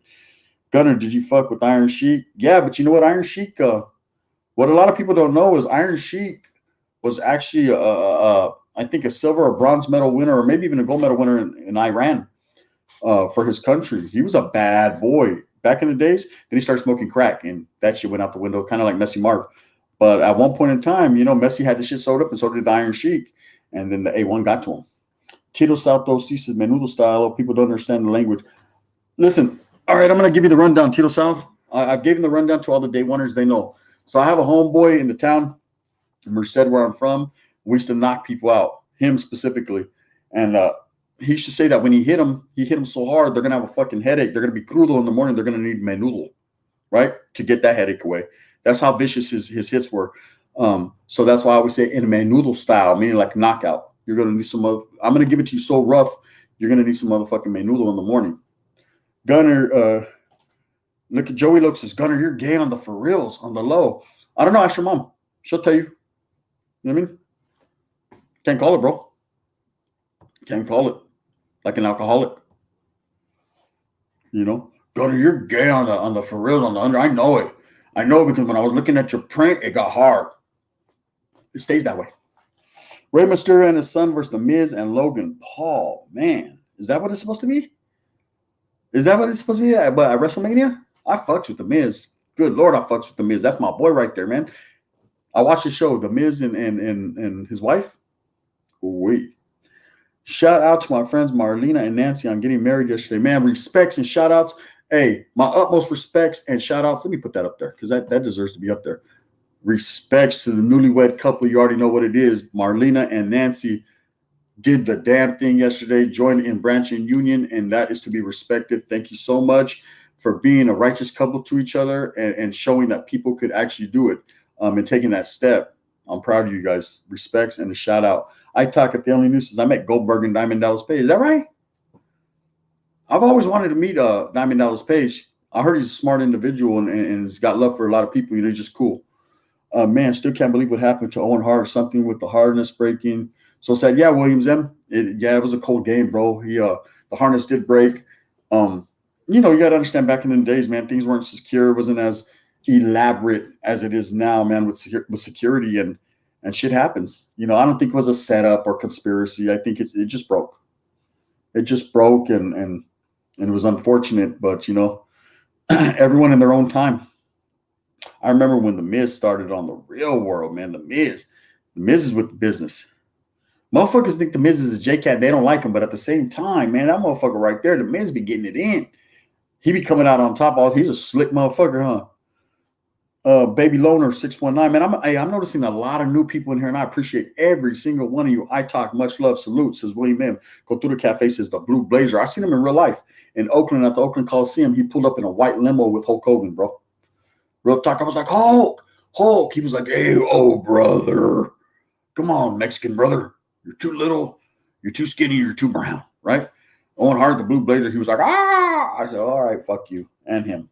Gunner, did you fuck with Iron Sheik? Yeah, but you know what, Iron Sheik? What a lot of people don't know is Iron Sheik was actually, I think, a silver or bronze medal winner, or maybe even a gold medal winner in Iran for his country. He was a bad boy back in the days. Then he started smoking crack, and that shit went out the window, kind of like Messi Marv. But at one point in time, Messi had the shit sewed up, and so did the Iron Sheik. And then the A1 got to him. Tito Salto says menudo style. People don't understand the language. Listen, all right, I'm going to give you the rundown, Tito South. I've given the rundown to all the day oneers. They know. So I have a homeboy in the town, Merced, where I'm from. We used to knock people out, him specifically. And he used to say that when he hit him so hard, they're going to have a fucking headache. They're going to be crudo in the morning. They're going to need menudo, right, to get that headache away. That's how vicious his hits were. So that's why I always say in a menudo style, meaning like knockout. You're going to need some of – I'm going to give it to you so rough, you're going to need some motherfucking menudo in the morning. Gunner, look at Joey Looks says, Gunner, you're gay on the for reals, on the low. I don't know. Ask your mom. She'll tell you. You know what I mean? Can't call it, bro. Can't call it. Like an alcoholic. Gunner, you're gay on the for reals, on the under. I know it. I know because when I was looking at your print, it got hard. It stays that way. Rey Mysterio and his son versus The Miz and Logan Paul. Man, is that what it's supposed to be? Is that what it's supposed to be at WrestleMania? I fucks with The Miz. Good Lord, I fucks with The Miz. That's my boy right there, man. I watched the show, The Miz and his wife. Wait. Shout out to my friends Marlena and Nancy on getting married yesterday. Man, respects and shout outs. Hey, my utmost respects and shout outs. Let me put that up there because that deserves to be up there. Respects to the newlywed couple. You already know what it is. Marlena and Nancy did the damn thing yesterday, joined in branching union, and that is to be respected. Thank you so much for being a righteous couple to each other and showing that people could actually do it and taking that step. I'm proud of you guys. Respects and a shout out. I talk at the Only News says I met Goldberg and Diamond Dallas Page. Is that right? I've always wanted to meet Diamond Dallas Page. I heard he's a smart individual and he's got love for a lot of people. He's just cool. Man, still can't believe what happened to Owen Hart. Something with the hardness breaking. So sad. Yeah, Williams M. It was a cold game, bro. The harness did break. Um, you got to understand back in the days, man, things weren't secure. It wasn't as elaborate as it is now, man, with security and shit happens. I don't think it was a setup or conspiracy. I think it just broke. It just broke and it was unfortunate, but everyone in their own time. I remember when the Miz started on the Real World, man. The Miz is with the business. Motherfuckers think the Miz is a J-Cat. They don't like him, but at the same time, man, that motherfucker right there, the Miz be getting it in. He be coming out on top. He's a slick motherfucker, huh? Baby Loner 619, man. I'm noticing a lot of new people in here, and I appreciate every single one of you. I talk much love, salute, says William M. Cultura Cafe says the Blue Blazer. I seen him in real life in Oakland at the Oakland Coliseum. He pulled up in a white limo with Hulk Hogan, bro. Real talk. I was like, Hulk. He was like, hey, oh brother, come on, Mexican brother. You're too little, you're too skinny, you're too brown, right? Owen Hart, the Blue Blazer. He was like, ah. I said, all right, fuck you and him.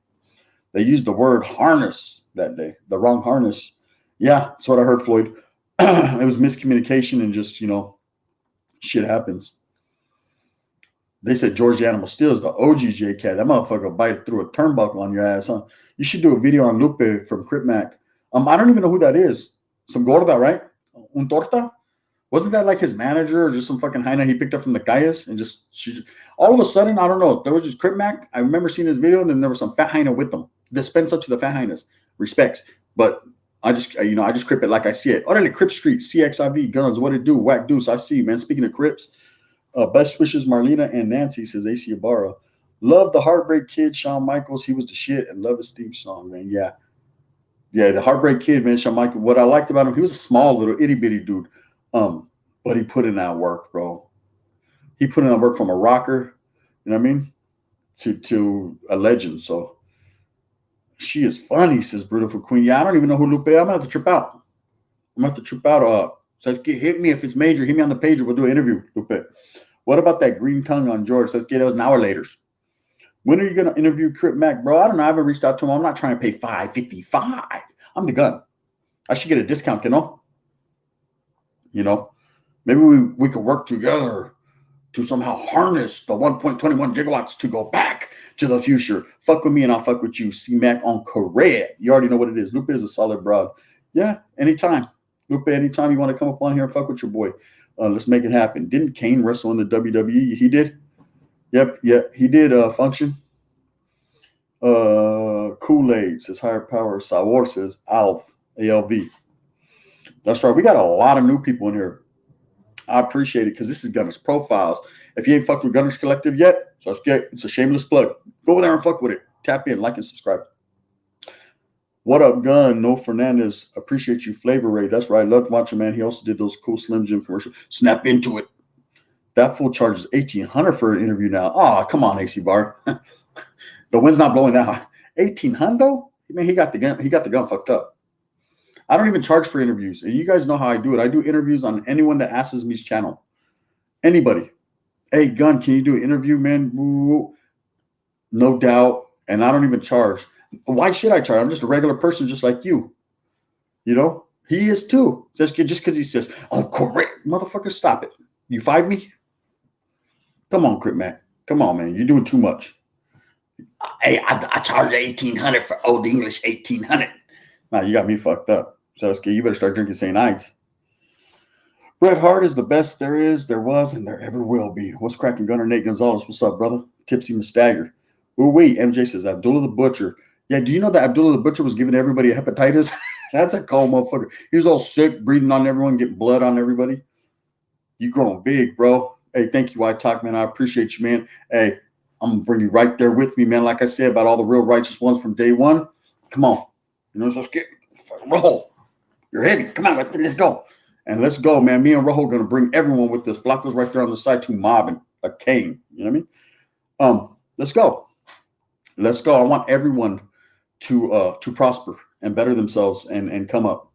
They used the word harness that day, the wrong harness. Yeah, that's what I heard, Floyd. It was miscommunication and just, shit happens. They said George the Animal Steel is the OG J-Cat. That motherfucker bite through a turnbuckle on your ass, huh? You should do a video on Lupe from Crip Mac. I don't even know who that is. Some gorda, right? Un torta? Wasn't that like his manager or just some fucking hyena he picked up from the calles and all of a sudden, I don't know. There was just Crip Mac. I remember seeing his video and then there was some fat hyena with them. Dispensa to the fat hyenas. Respects. But I just crip it like I see it. Orale, Crip Street, CXIV, guns, what it do? Whack deuce, I see, man. Speaking of Crips, best wishes, Marlena and Nancy, says AC Ibarra. Love the Heartbreak Kid, Shawn Michaels. He was the shit and love his theme song, man. Yeah. Yeah, the Heartbreak Kid, man, Shawn Michaels. What I liked about him, he was a small little itty bitty dude. But he put in that work, bro. He put in that work from a rocker, you know what I mean, to a legend. So she is funny, says Beautiful Queen. Yeah, I don't even know who Lupe is. I'm gonna have to trip out. So hit me if it's major. Hit me on the page. We'll do an interview, Lupe. What about that green tongue on George? Let's get those an hour later. When are you gonna interview Crip Mac, bro? I don't know. I haven't reached out to him. I'm not trying to pay $5.55. I'm the gun. I should get a discount, Maybe we could work together to somehow harness the 1.21 gigawatts to go back to the future. Fuck with me and I'll fuck with you. C-Mac on Correa. You already know what it is. Lupe is a solid broad. Yeah, anytime. Lupe, anytime you want to come up on here and fuck with your boy, let's make it happen. Didn't Kane wrestle in the WWE? He did? Yep, he did function. Kool-Aid says higher power. Sabor says ALV. ALV. That's right. We got a lot of new people in here. I appreciate it because this is Gunners Profiles. If you ain't fucked with Gunners Collective yet, so it's a shameless plug. Go over there and fuck with it. Tap in, like, and subscribe. What up, Gun? No Fernandez. Appreciate you, Flavor Ray. That's right. Love watching, man. He also did those cool Slim Jim commercials. Snap into it. That fool charges $1,800 for an interview now. Oh, come on, AC Bar. The wind's not blowing that high. $1,800? Man, he got the gun fucked up. I don't even charge for interviews. And you guys know how I do it. I do interviews on anyone that asks me's channel. Anybody. Hey, Gun, can you do an interview, man? Ooh, no doubt. And I don't even charge. Why should I charge? I'm just a regular person just like you. He is too. Just because he says, oh, correct. Motherfucker, stop it. You fired me? Come on, Crip Mac. Come on, man. You're doing too much. Hey, I charge $1,800 for Old English, $1,800. Nah, you got me fucked up. So you better start drinking St. Ides. Bret Hart is the best there is, there was, and there ever will be. What's cracking, Gunner? Nate Gonzalez. What's up, brother? Tipsy Mustagger. Ooh, wait. MJ says Abdullah the Butcher. Yeah, do you know that Abdullah the Butcher was giving everybody a hepatitis? That's a cold motherfucker. He was all sick, breathing on everyone, getting blood on everybody. You growing big, bro. Hey, thank you, I Talk, man. I appreciate you, man. Hey, I'm going to bring you right there with me, man. Like I said, about all the real righteous ones from day one. Come on. So let's get roll. You're heavy. Come on, let's go. And let's go, man. Me and Rojo are going to bring everyone with this. Flacco's right there on the side to mobbing a cane. You know what I mean? Let's go. Let's go. I want everyone to prosper and better themselves and come up.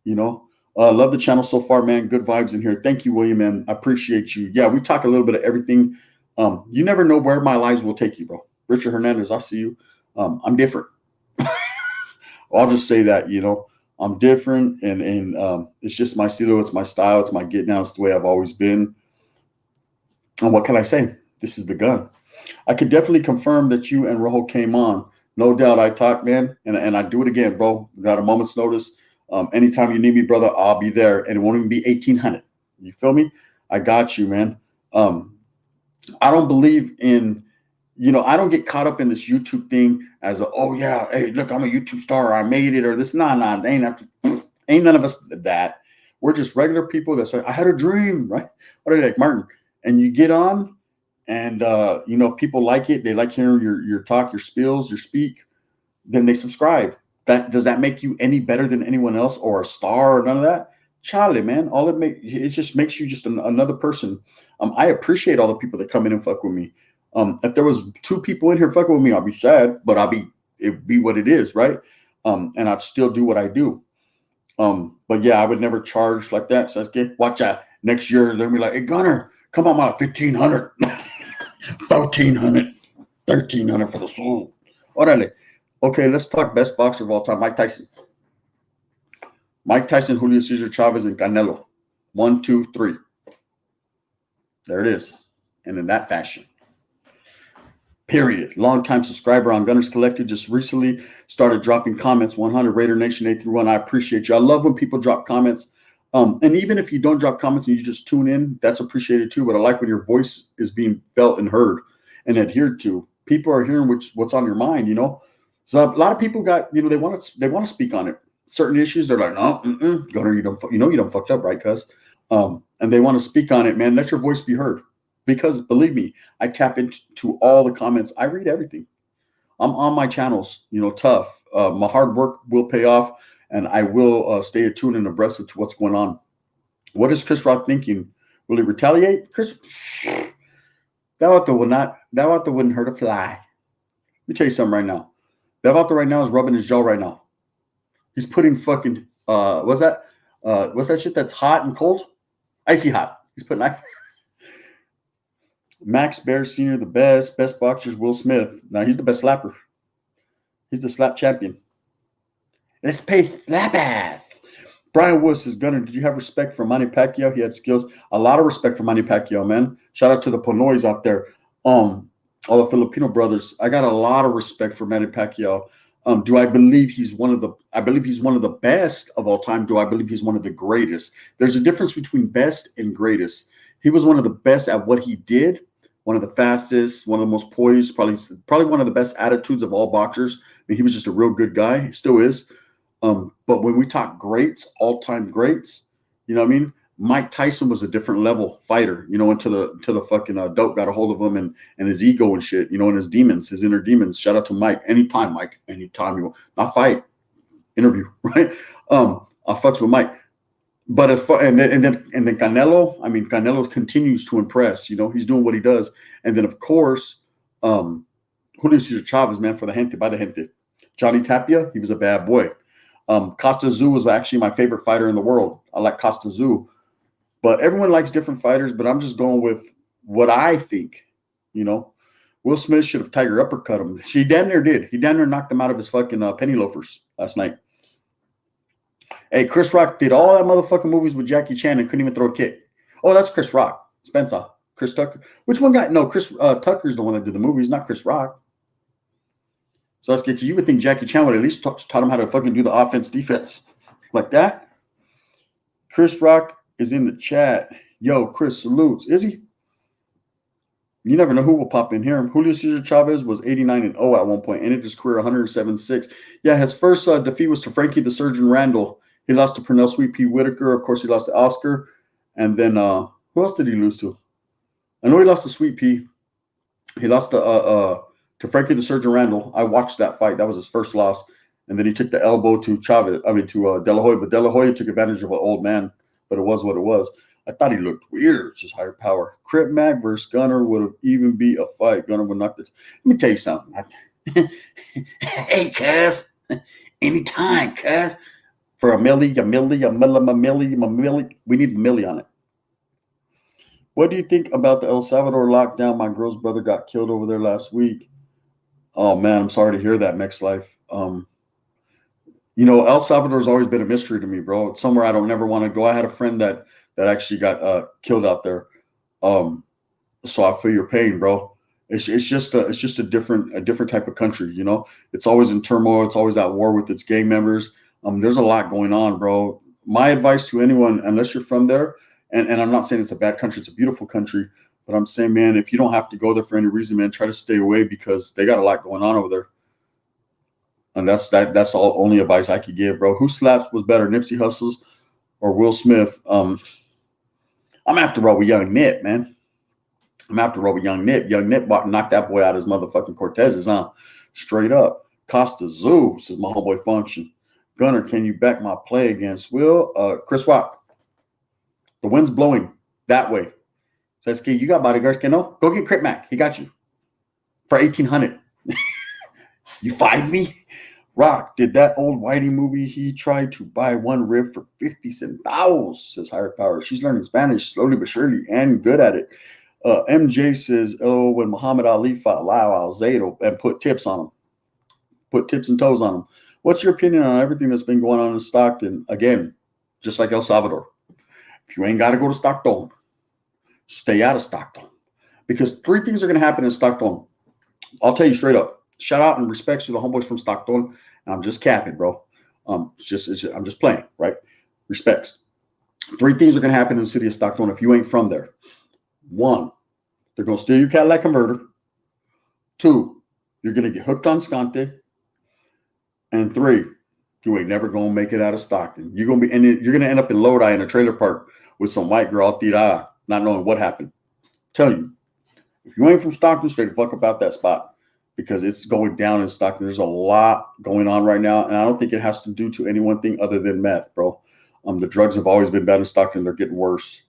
Love the channel so far, man. Good vibes in here. Thank you, William, man. I appreciate you. Yeah, we talk a little bit of everything. You never know where my lives will take you, bro. Richard Hernandez, I see you. I'm different. I'll just say that, I'm different, and it's just my stilo, it's my style, it's my get down, it's the way I've always been. And what can I say? This is the gun. I could definitely confirm that you and Rojo came on. No doubt I talk, man, and I do it again, bro. Without a moment's notice. Anytime you need me, brother, I'll be there, and it won't even be 1800. You feel me? I got you, man. I don't believe in, I don't get caught up in this YouTube thing as a, oh yeah, hey, look, I'm a YouTube star, I made it, or this. Nah, ain't none of us that. We're just regular people that say, I had a dream, right? What are they like, Martin? And you get on, and if people like it, they like hearing your talk, your spills, your speak, then they subscribe. Does that make you any better than anyone else or a star or none of that? Charlie, man, it just makes you just another person. I appreciate all the people that come in and fuck with me. If there was 2 people in here fucking with me, I'd be sad, but it'd be what it is, right? And I'd still do what I do. But yeah, I would never charge like that. So watch out. Next year, they'll be like, hey, Gunner, come on, my 1,500, 1,300, 1,300 for the soul. Orale. Okay, let's talk best boxer of all time, Mike Tyson. Mike Tyson, Julio Cesar Chavez, and Canelo. 1, 2, 3. There it is. And in that fashion. Period. Longtime subscriber on Gunners Collective just recently started dropping comments. 100 Raider Nation 831. I appreciate you. I love when people drop comments. And even if you don't drop comments and you just tune in, that's appreciated too. But I like when your voice is being felt and heard and adhered to. People are hearing what's on your mind, So a lot of people got, they want to speak on it. Certain issues, they're like, no, Gunner, you don't fucked up, right, cuz? And they want to speak on it, man. Let your voice be heard. Because believe me, I tap into all the comments. I read everything. I'm on my channels, tough. My hard work will pay off, and I will stay attuned and abreast to what's going on. What is Chris Rock thinking? Will he retaliate? Chris, that wouldn't hurt a fly. Let me tell you something right now. That out there right now is rubbing his jaw right now. He's putting fucking what's that shit that's hot and cold? Icy hot. He's putting Max Bear Sr., the best boxers, Will Smith. Now he's the best slapper. He's the slap champion. Let's pay slap ass. Brian Wood says, Gunner, did you have respect for Manny Pacquiao? He had skills. A lot of respect for Manny Pacquiao, man. Shout out to the Pinoys out there. All the Filipino brothers. I got a lot of respect for Manny Pacquiao. Do I believe he's one of the best of all time? Do I believe he's one of the greatest? There's a difference between best and greatest. He was one of the best at what he did, one of the fastest, one of the most poised, probably one of the best attitudes of all boxers. I mean, he was just a real good guy. He still is. But when we talk greats, all-time greats, you know what I mean? Mike Tyson was a different level fighter, until the fucking dope got a hold of him and his ego and shit, and his demons, his inner demons. Shout out to Mike. Anytime, Mike. Anytime you want. Not fight. Interview, right? I fucks with Mike. But as far and then Canelo, I mean, Canelo continues to impress. He's doing what he does. And then of course, Julio Cesar Chavez, man, for the gente, by the gente. Johnny Tapia, he was a bad boy. Costa Zoo was actually my favorite fighter in the world. I like Costa Zoo. But everyone likes different fighters, but I'm just going with what I think, Will Smith should have Tiger uppercut him. He damn near did. He damn near knocked him out of his fucking penny loafers last night. Hey, Chris Rock did all that motherfucking movies with Jackie Chan and couldn't even throw a kick. Oh, that's Chris Rock. Spencer. Chris Tucker. Which one got? No, Chris Tucker's the one that did the movies, not Chris Rock. So that's good, because you would think Jackie Chan would at least taught him how to fucking do the offense, defense. Like that. Chris Rock is in the chat. Yo, Chris salutes. Is he? You never know who will pop in here. Julio Cesar Chavez was 89-0 at one point, ended his career 107-6. Yeah, his first defeat was to Frankie the Surgeon Randall. He lost to Pernell Sweet Pea Whitaker. Of course, he lost to Oscar. And then who else did he lose to? I know he lost to Sweet Pea. He lost to Frankie the Surgeon Randall. I watched that fight. That was his first loss. And then he took the elbow to De La Hoya. But De La Hoya took advantage of an old man. But it was what it was. I thought he looked weird. It's just higher power. Crip Mac versus Gunner would even be a fight. Gunner would knock this. Let me tell you something. Hey, cuz. Anytime, cuz. For a milli. We need a milli on it. What do you think about the El Salvador lockdown? My girl's brother got killed over there last week. Oh, man, I'm sorry to hear that, Mex Life. El Salvador's always been a mystery to me, bro. It's somewhere I don't never want to go. I had a friend that actually got killed out there. Um, so I feel your pain, bro. It's just a different type of country. It's always in turmoil. It's always at war with its gang members. There's a lot going on, bro. My advice to anyone, unless you're from there, and I'm not saying it's a bad country, it's a beautiful country, but I'm saying, man, if you don't have to go there for any reason, man, try to stay away because they got a lot going on over there. And that's all only advice I could give, bro. Who slaps was better, Nipsey Hussle's or Will Smith? I'm after roll with Young Nip, man. I'm after roll with Young Nip. Young Nip knocked that boy out of his motherfucking Cortezes, huh? Straight up. Costa Zoo, says my homeboy Function. Gunner, can you back my play against Will? Chris Watt. The wind's blowing that way. Says, "Kid, you got bodyguards, Keno? Go get Crip Mac. He got you. For 1,800. You 5 me? Rock, did that old Whitey movie, he tried to buy one rib for 50 centavos, says Higher Power. She's learning Spanish slowly but surely and good at it. MJ says, oh, when Muhammad Ali fought Lyle Alzado and put tips on him. Put tips and toes on him. What's your opinion on everything that's been going on in Stockton? Again, just like El Salvador. If you ain't got to go to Stockton, stay out of Stockton. Because 3 things are going to happen in Stockton. I'll tell you straight up. Shout out and respects to the homeboys from Stockton. And I'm just capping, bro. I'm just playing, right? Respects. 3 things are going to happen in the city of Stockton if you ain't from there. 1, they're going to steal your Cadillac converter. 2, you're going to get hooked on Scante. And 3, you ain't never going to make it out of Stockton. You're going to end up in Lodi in a trailer park with some white girl, tira, not knowing what happened. Tell you, if you ain't from Stockton, stay the fuck about that spot. Because it's going down in Stockton. There's a lot going on right now, and I don't think it has to do to any one thing other than meth, bro. The drugs have always been bad in Stockton. They're getting worse.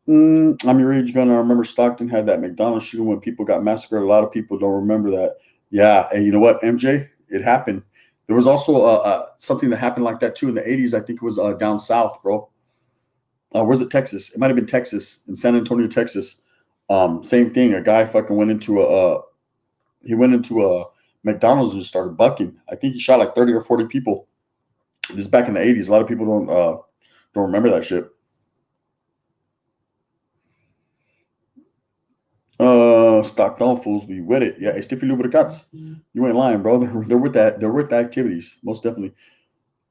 I'm your age, Gunner. I remember Stockton had that McDonald's shooting when people got massacred. A lot of people don't remember that. Yeah, and you know what, MJ? It happened. There was also something that happened like that, too, in the 80s. I think it was down south, bro. Where's it, Texas? It might have been Texas, in San Antonio, Texas. Same thing. A guy fucking went into a McDonald's and just started bucking. I think he shot like 30 or 40 people. This is back in the 80s. A lot of people don't remember that shit. Stockton fools be with it. Yeah, it's Stiffy Lubricants. You ain't lying, bro. They're with that. They're with the activities, most definitely.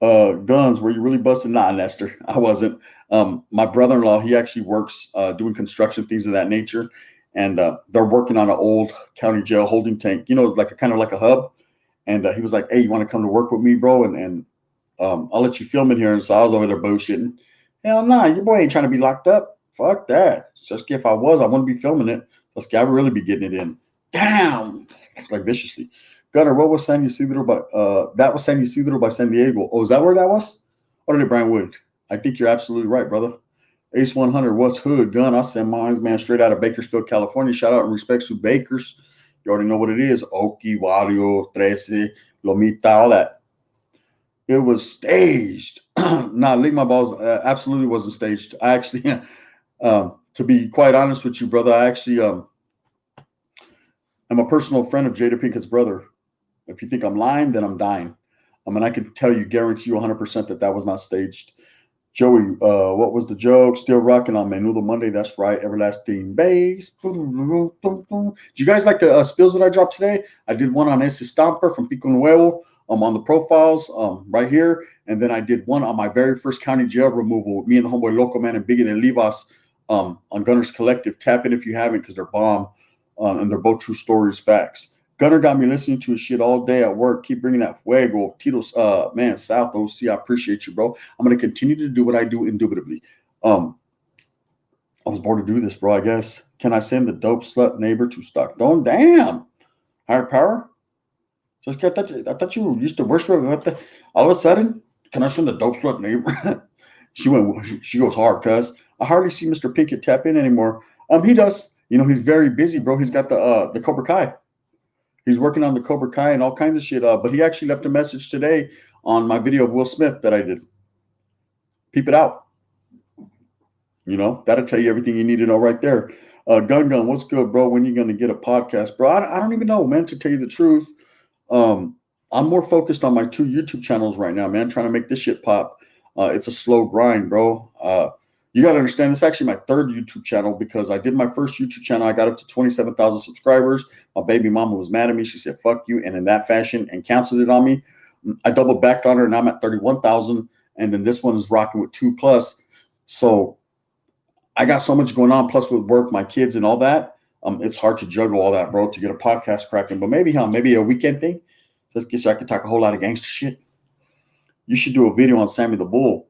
Guns, were you really busting? Nah, Nestor, I wasn't. My brother-in-law, he actually works doing construction, things of that nature. And they're working on an old county jail holding tank, like kind of like a hub. And he was like, hey, you want to come to work with me, bro? And I'll let you film it here. And so I was over there bullshitting. Hell nah, your boy ain't trying to be locked up. Fuck that. Just if I was, I wouldn't be filming it. I would really be getting it in. Damn. Like viciously. Gunner, what was San Ysidro by that was San Ysidro by San Diego. Oh, is that where that was? Or did it Brian Wood? I think you're absolutely right, brother. Ace 100, what's hood? Gun, I send mine, man, straight out of Bakersfield, California. Shout out and respects to Bakers. You already know what it is. Oki, Wario, Trece, Lomita, all that. It was staged. Nah, Lick My Balls absolutely wasn't staged. I actually, to be quite honest with you, brother, I actually am a personal friend of Jada Pinkett's brother. If you think I'm lying, then I'm dying. I can tell you, guarantee you 100% that was not staged. Joey, what was the joke? Still rocking on Menudo Monday. That's right. Everlasting bass. Do you guys like the spills that I dropped today? I did one on Ese Stomper from Pico Nuevo on the profiles right here. And then I did one on my very first county jail removal with me and the homeboy Loco Man and Biggie de Livas on Gunner's Collective. Tap in if you haven't because they're bomb. And they're both true stories, facts. Gunner got me listening to his shit all day at work. Keep bringing that fuego. Tito's, man, South OC, I appreciate you, bro. I'm going to continue to do what I do indubitably. I was born to do this, bro, I guess. Can I send the dope slut neighbor to Stockton? Damn. Higher power? I thought you used to worship. All of a sudden, can I send the dope slut neighbor? She goes hard, cuz. I hardly see Mr. Pinkett tap in anymore. He does. He's very busy, bro. He's got the Cobra Kai. He's working on the Cobra Kai and all kinds of shit. But he actually left a message today on my video of Will Smith that I did. Peep it out. That'll tell you everything you need to know right there. Gun, what's good, bro? When you going to get a podcast, bro? I don't even know, man, to tell you the truth. I'm more focused on my 2 YouTube channels right now, man, trying to make this shit pop. It's a slow grind, bro. You got to understand, this is actually my 3rd YouTube channel because I did my first YouTube channel. I got up to 27,000 subscribers. My baby mama was mad at me. She said, fuck you. And in that fashion, and canceled it on me. I doubled back on her, and I'm at 31,000. And then this one is rocking with 2 plus. So I got so much going on, plus with work, my kids, and all that. It's hard to juggle all that, bro, to get a podcast cracking. But maybe a weekend thing, so I could talk a whole lot of gangster shit. You should do a video on Sammy the Bull.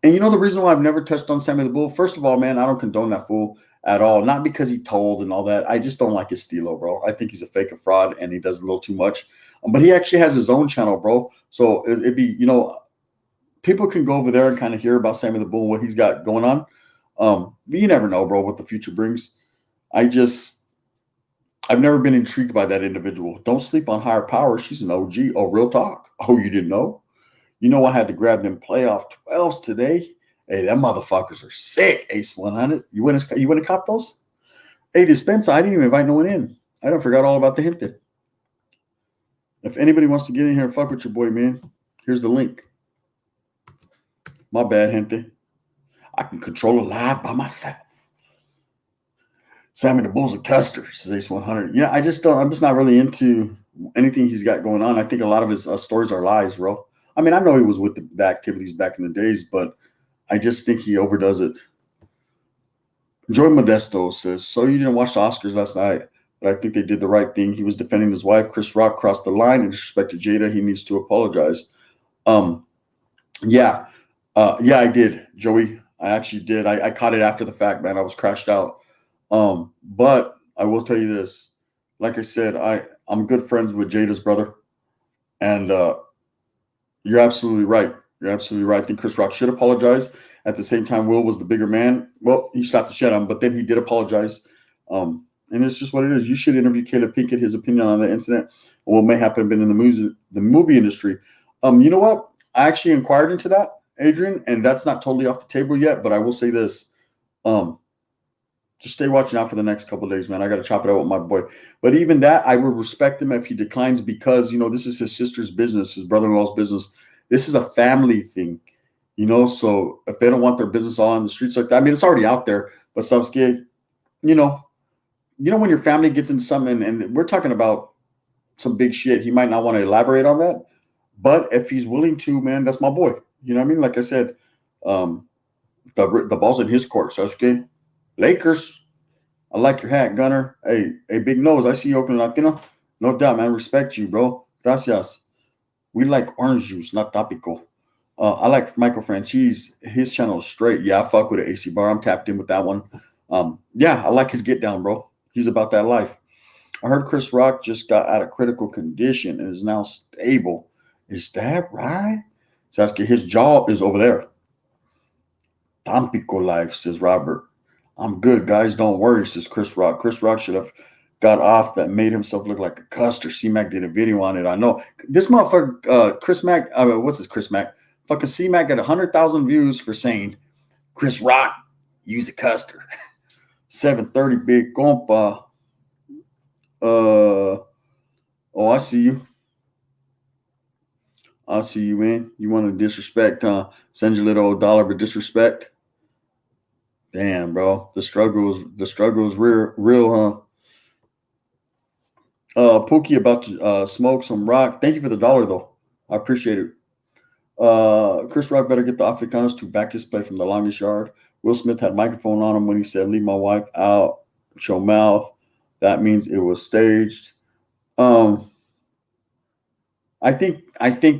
And you know the reason why I've never touched on Sammy the Bull? First of all, man, I don't condone that fool at all. Not because he told and all that. I just don't like his stilo, bro. I think he's a fake, a fraud, and he does a little too much. But he actually has his own channel, bro. So it'd be, people can go over there and kind of hear about Sammy the Bull, what he's got going on. But you never know, bro, what the future brings. I've never been intrigued by that individual. Don't sleep on higher power. She's an OG. Oh, real talk. Oh, you didn't know? You know I had to grab them playoff 12s today. Hey, them motherfuckers are sick. Ace 100. You went to cop those? Hey, dispenser, I didn't even invite no one in. I done forgot all about the gente. If anybody wants to get in here and fuck with your boy, man, here's the link. My bad, gente. I can control a live by myself. Sammy the Bull's a custer, says Ace 100. Yeah, I'm just not really into anything he's got going on. I think a lot of his stories are lies, bro. I mean, I know he was with the activities back in the days, but I just think he overdoes it. Joy Modesto says, so you didn't watch the Oscars last night, but I think they did the right thing. He was defending his wife. Chris Rock crossed the line and disrespected Jada. He needs to apologize. Yeah, I did, Joey. I actually did. I caught it after the fact, man. I was crashed out. But I will tell you this. Like I said, I'm good friends with Jada's brother. And you're absolutely right. You're absolutely right. I think Chris Rock should apologize. At the same time, Will was the bigger man. Well, he slapped the shit on him, but then he did apologize. And it's just what it is. You should interview Caleb Pinkett, his opinion on the incident, or what may happen been in the movie industry. You know what? I actually inquired into that, Adrian, and that's not totally off the table yet, but I will say this. Just stay watching out for the next couple of days, man. I got to chop it out with my boy. But even that, I would respect him if he declines because, this is his sister's business, his brother-in-law's business. This is a family thing, so if they don't want their business all on the streets like that, I mean, it's already out there, but Savsky, when your family gets into something, and we're talking about some big shit, he might not want to elaborate on that. But if he's willing to, man, that's my boy. You know what I mean? Like I said, the ball's in his court, Savsky. Lakers, I like your hat, Gunner. Hey, Big Nose, I see you Oakland Latino. No doubt, man. Respect you, bro. Gracias. We like orange juice, not topical. I like Michael Franchise. His channel is straight. Yeah, I fuck with it, AC Bar. I'm tapped in with that one. Yeah, I like his get down, bro. He's about that life. I heard Chris Rock just got out of critical condition and is now stable. Is that right? So his jaw is over there. Tampico life, says Robert. I'm good, guys. Don't worry, says Chris Rock. Chris Rock should have got off that made himself look like a custer. C-Mac did a video on it. I know. This motherfucker, Chris Mac, what's his Chris Mac? Fucking C-Mac got 100,000 views for saying Chris Rock, use a custer. 730 big compa. Oh, I see you. I see you, man. You want to disrespect, huh? Send your little dollar but disrespect. Damn, bro. The struggle is real, huh? Pookie about to smoke some rock. Thank you for the $1, though. I appreciate it. Chris Rock better get the Afrikaners to back his play from the longest yard. Will Smith had a microphone on him when he said, leave my wife out your mouth. That means it was staged. I think,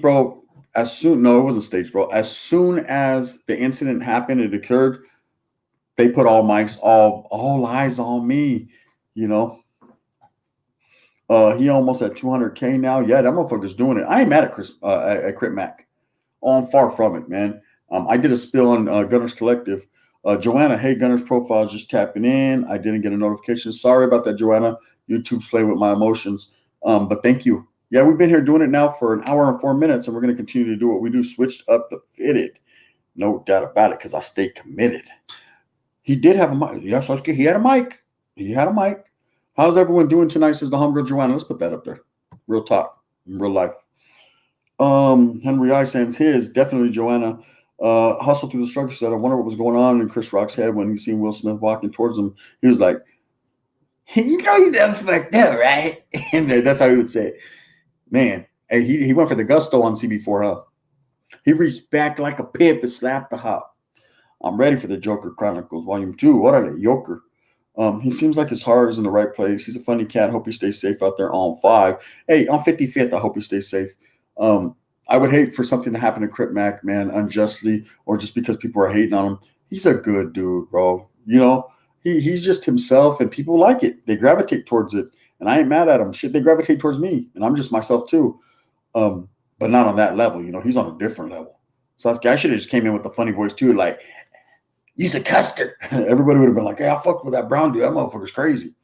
bro, it wasn't staged, bro. As soon as the incident happened, it occurred, they put all mics, all eyes on me, He almost at 200K now. Yeah, that motherfucker's doing it. I ain't mad at Crit Mac. Oh, I'm far from it, man. I did a spill on Gunner's Collective. Joanna, hey, Gunner's profile is just tapping in. I didn't get a notification. Sorry about that, Joanna. YouTube's playing with my emotions. But thank you. Yeah, we've been here doing it now for an hour and 4 minutes, and we're going to continue to do what we do. Switched up the fitted. No doubt about it, because I stay committed. He did have a mic. Yes, he had a mic. How's everyone doing tonight, says the homegirl Joanna. Let's put that up there. Real talk. in real life. Henry I sends his definitely Joanna. Hustle through the structure said, I wonder what was going on in Chris Rock's head when he seen Will Smith walking towards him. He was like, you know you done fucked up, right? And that's how he would say it. Man, hey, he went for the gusto on CB4, huh? He reached back like a pimp and slapped the hop. I'm ready for the Joker Chronicles Volume 2. What are they? Joker. He seems like his heart is in the right place. He's a funny cat. Hope he stays safe out there on 5. Hey, on 55th, I hope he stays safe. I would hate for something to happen to Crip Mac, man, unjustly, or just because people are hating on him. He's a good dude, bro. You know, he's just himself, and people like it. They gravitate towards it, and I ain't mad at him. Shit, they gravitate towards me, and I'm just myself too. But not on that level. You know, he's on a different level. So I should have just came in with a funny voice too, like, he's a custer. Everybody would have been like, hey, I fucked with that brown dude. That motherfucker's crazy.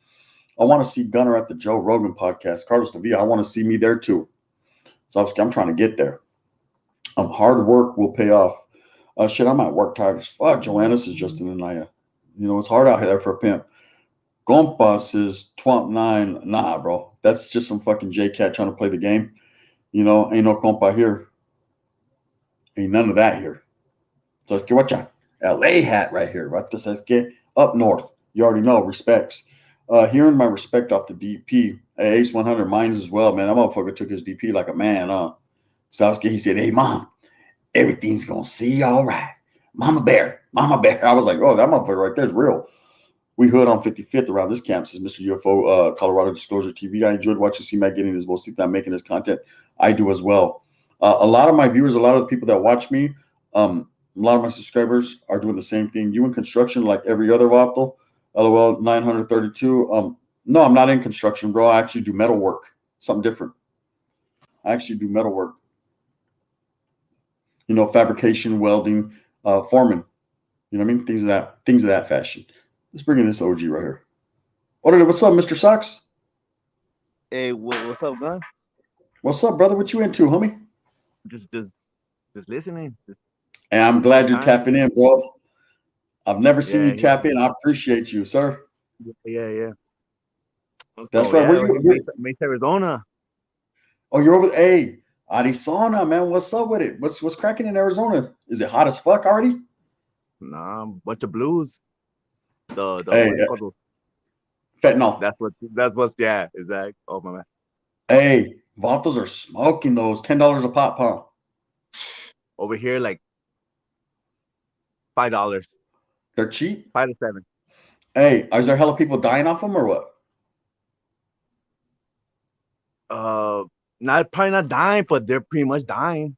I want to see Gunner at the Joe Rogan podcast. Carlos Davia, I want to see me there too. So I'm trying to get there. Hard work will pay off. Shit, I'm at work tired as fuck. Joanna says Justin and Naya. You know, it's hard out here for a pimp. Gompa says 29. Nah, bro. That's just some fucking J-Cat trying to play the game. You know, ain't no compa here. Ain't none of that here. So let's get what you LA hat right here. Right? This let's get up north. You already know. Respects. Hearing my respect off the DP. Hey, Ace 100 mines as well, man. That motherfucker took his DP like a man, Sasuke, he said, hey, mom, everything's going to see all right. Mama bear, mama bear. I was like, oh, that motherfucker right there is real. We hood on 55th around this camp, says Mr. UFO, Colorado Disclosure TV. I enjoyed watching C-Mac getting his most time making his content. I do as well. A lot of my viewers, a lot of the people that watch me, a lot of my subscribers are doing the same thing. You in construction like every other vato? LOL 932. No, I'm not in construction, bro. I actually do metal work. Something different. I actually do metal work. You know, fabrication, welding, foreman. You know what I mean? Things of that fashion. Let's bring in this OG right here. What's up, Mr. Socks? Hey, what's up, Gun? What's up, brother? What you into, homie? Just listening. And I'm glad you're tapping in, bro. I've never seen you Yeah, tap in. I appreciate you, sir. yeah. That's So right. yeah, Where you? Mesa, Arizona. Oh, you're over. Hey, Arizona, man. What's up with it? What's cracking in Arizona? Is it hot as fuck already? Nah, bunch of blues. The Hey, what's it called? fentanyl. That's what's yeah, exact. Oh my man. Hey, vatos are smoking those. $10 a pop, huh? Over here like $5. They're cheap. 5 to 7. Hey, is there hella people dying off them or what? Not probably not dying, but they're pretty much dying.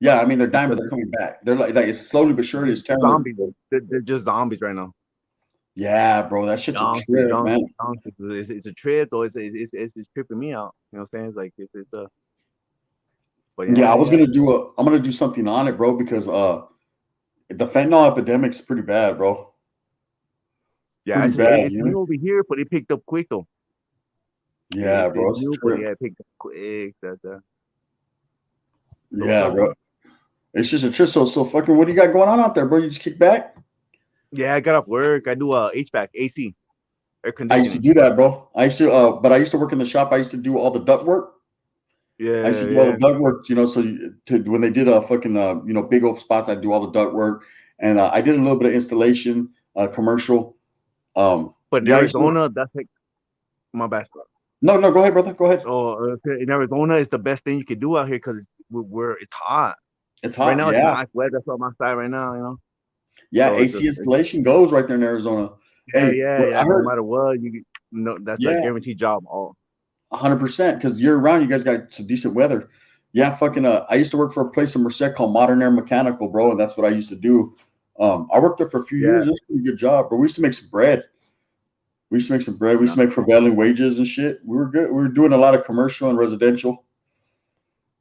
Yeah, I mean they're dying, but they're coming back. They're like it's slowly but surely it's tearing. Zombies. They're just zombies right now. Yeah, bro, that shit's a trip, man. It's a trip, though. It's tripping me out. You know what I'm saying? It's like it's a. But Yeah, yeah. I'm gonna do something on it, bro, because the fentanyl epidemic's pretty bad, bro. Yeah, Pretty bad, it's new over here, but it picked up quick though. Yeah, bro, It's it's a new, but trip. yeah, it picked up quick. So what's Yeah, up, bro. man? It's just a trip. So fucking, what do you got going on out there, bro? You just kick back? Yeah, I got off work. I do HVAC, AC, air I used to conditioning. do that, bro. But I used to work in the shop. I used to do all the duct work. I used to do all Yeah. the duct work, you know. So when they did fucking big old spots, I'd do all the duct work, and I did a little bit of installation, commercial. But in Yeah, I used to. Arizona, that's like my bad. No, go ahead, brother. Go ahead. So in Arizona, it's the best thing you could do out here because it's hot. It's Right hot. now, it's Yeah, nice weather. That's what I'm outside right now. yeah. So AC installation goes right there in Arizona. Hey, what yeah. I No heard. matter what, you know that's a Yeah, guaranteed job. Oh, 100%. Because year round, you guys got some decent weather. Yeah, fucking. I used to work for a place in Merced called Modern Air Mechanical, bro, and that's what I used to do. I worked there for a few yeah. years. It was a pretty good job, bro. We used to make some bread. We used to make some bread. We used to make prevailing wages and shit. We were good. We were doing a lot of commercial and residential.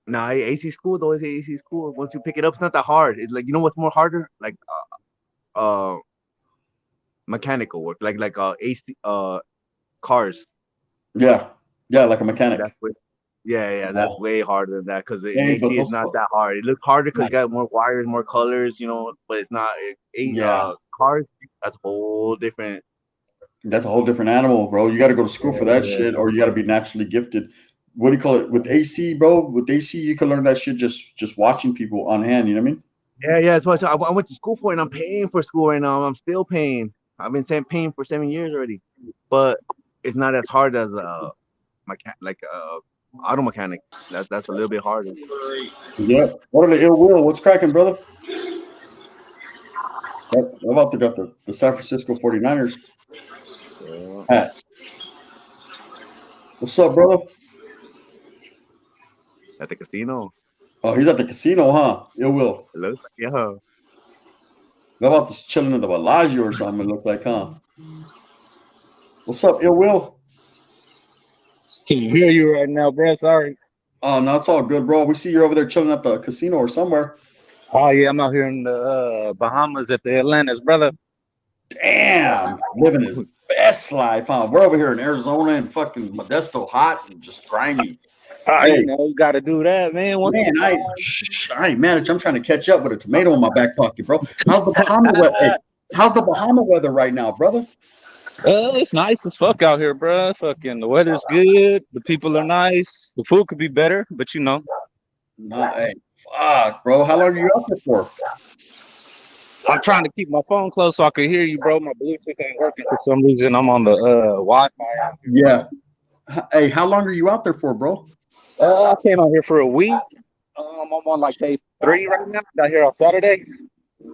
Nah, AC school though. AC school. Once you pick it up, it's not that hard. It's like you know what's more harder? Like mechanical work. Like AC cars. Yeah, yeah, like a mechanic. That's way Yeah. that's way harder than that because in Hey, but AC it's those. not that hard. It looks harder because Nah, you got more wires, more colors, but it's not. yeah, Cars that's a whole different. that's a whole different animal, bro. You got to go to school for that Yeah, shit, or you got to be naturally gifted. what do you call it? With AC, bro. With AC, you can learn that shit just watching people on hand. You know what I mean? Yeah. That's why I went to school for it, and I'm paying for school right now. I'm still paying. I've been paying for 7 years already, but it's not as hard as auto mechanic. That's a little bit harder. Yeah. What are the ill will? What's cracking, brother? What about the San Francisco 49ers Yeah. hat? What's up, brother? At the casino. Oh, he's at the casino, huh? Ill will. It looks like, yeah. What about this chilling in the Bellagio or something? It looked like, huh? What's up, Ill will? Can you hear you right now, bro? Sorry. Oh, no, it's all good, bro. We see you're over there chilling at the casino or somewhere. Oh yeah, I'm out here in the Bahamas at the Atlantis, brother. Damn, living his best life, huh? We're over here in Arizona and fucking Modesto hot and just grimy. Hey, You know, you got to do that, man. man, I ain't mad at you. I'm trying to catch up with a tomato in my back pocket, bro. How's the Bahama weather? Hey, how's the Bahama weather right now, brother? It's nice as fuck out here, bro. Fucking the weather's good. The people are nice. The food could be better, but you know. Nah, hey, fuck, bro. How long are you out there for? I'm trying to keep my phone close so I can hear you, bro. My Bluetooth ain't working for some reason. I'm on the Wi-Fi out here. Yeah. Hey, how long are you out there for, bro? I came out here for a week. I'm on like day 3 right now. Got here on Saturday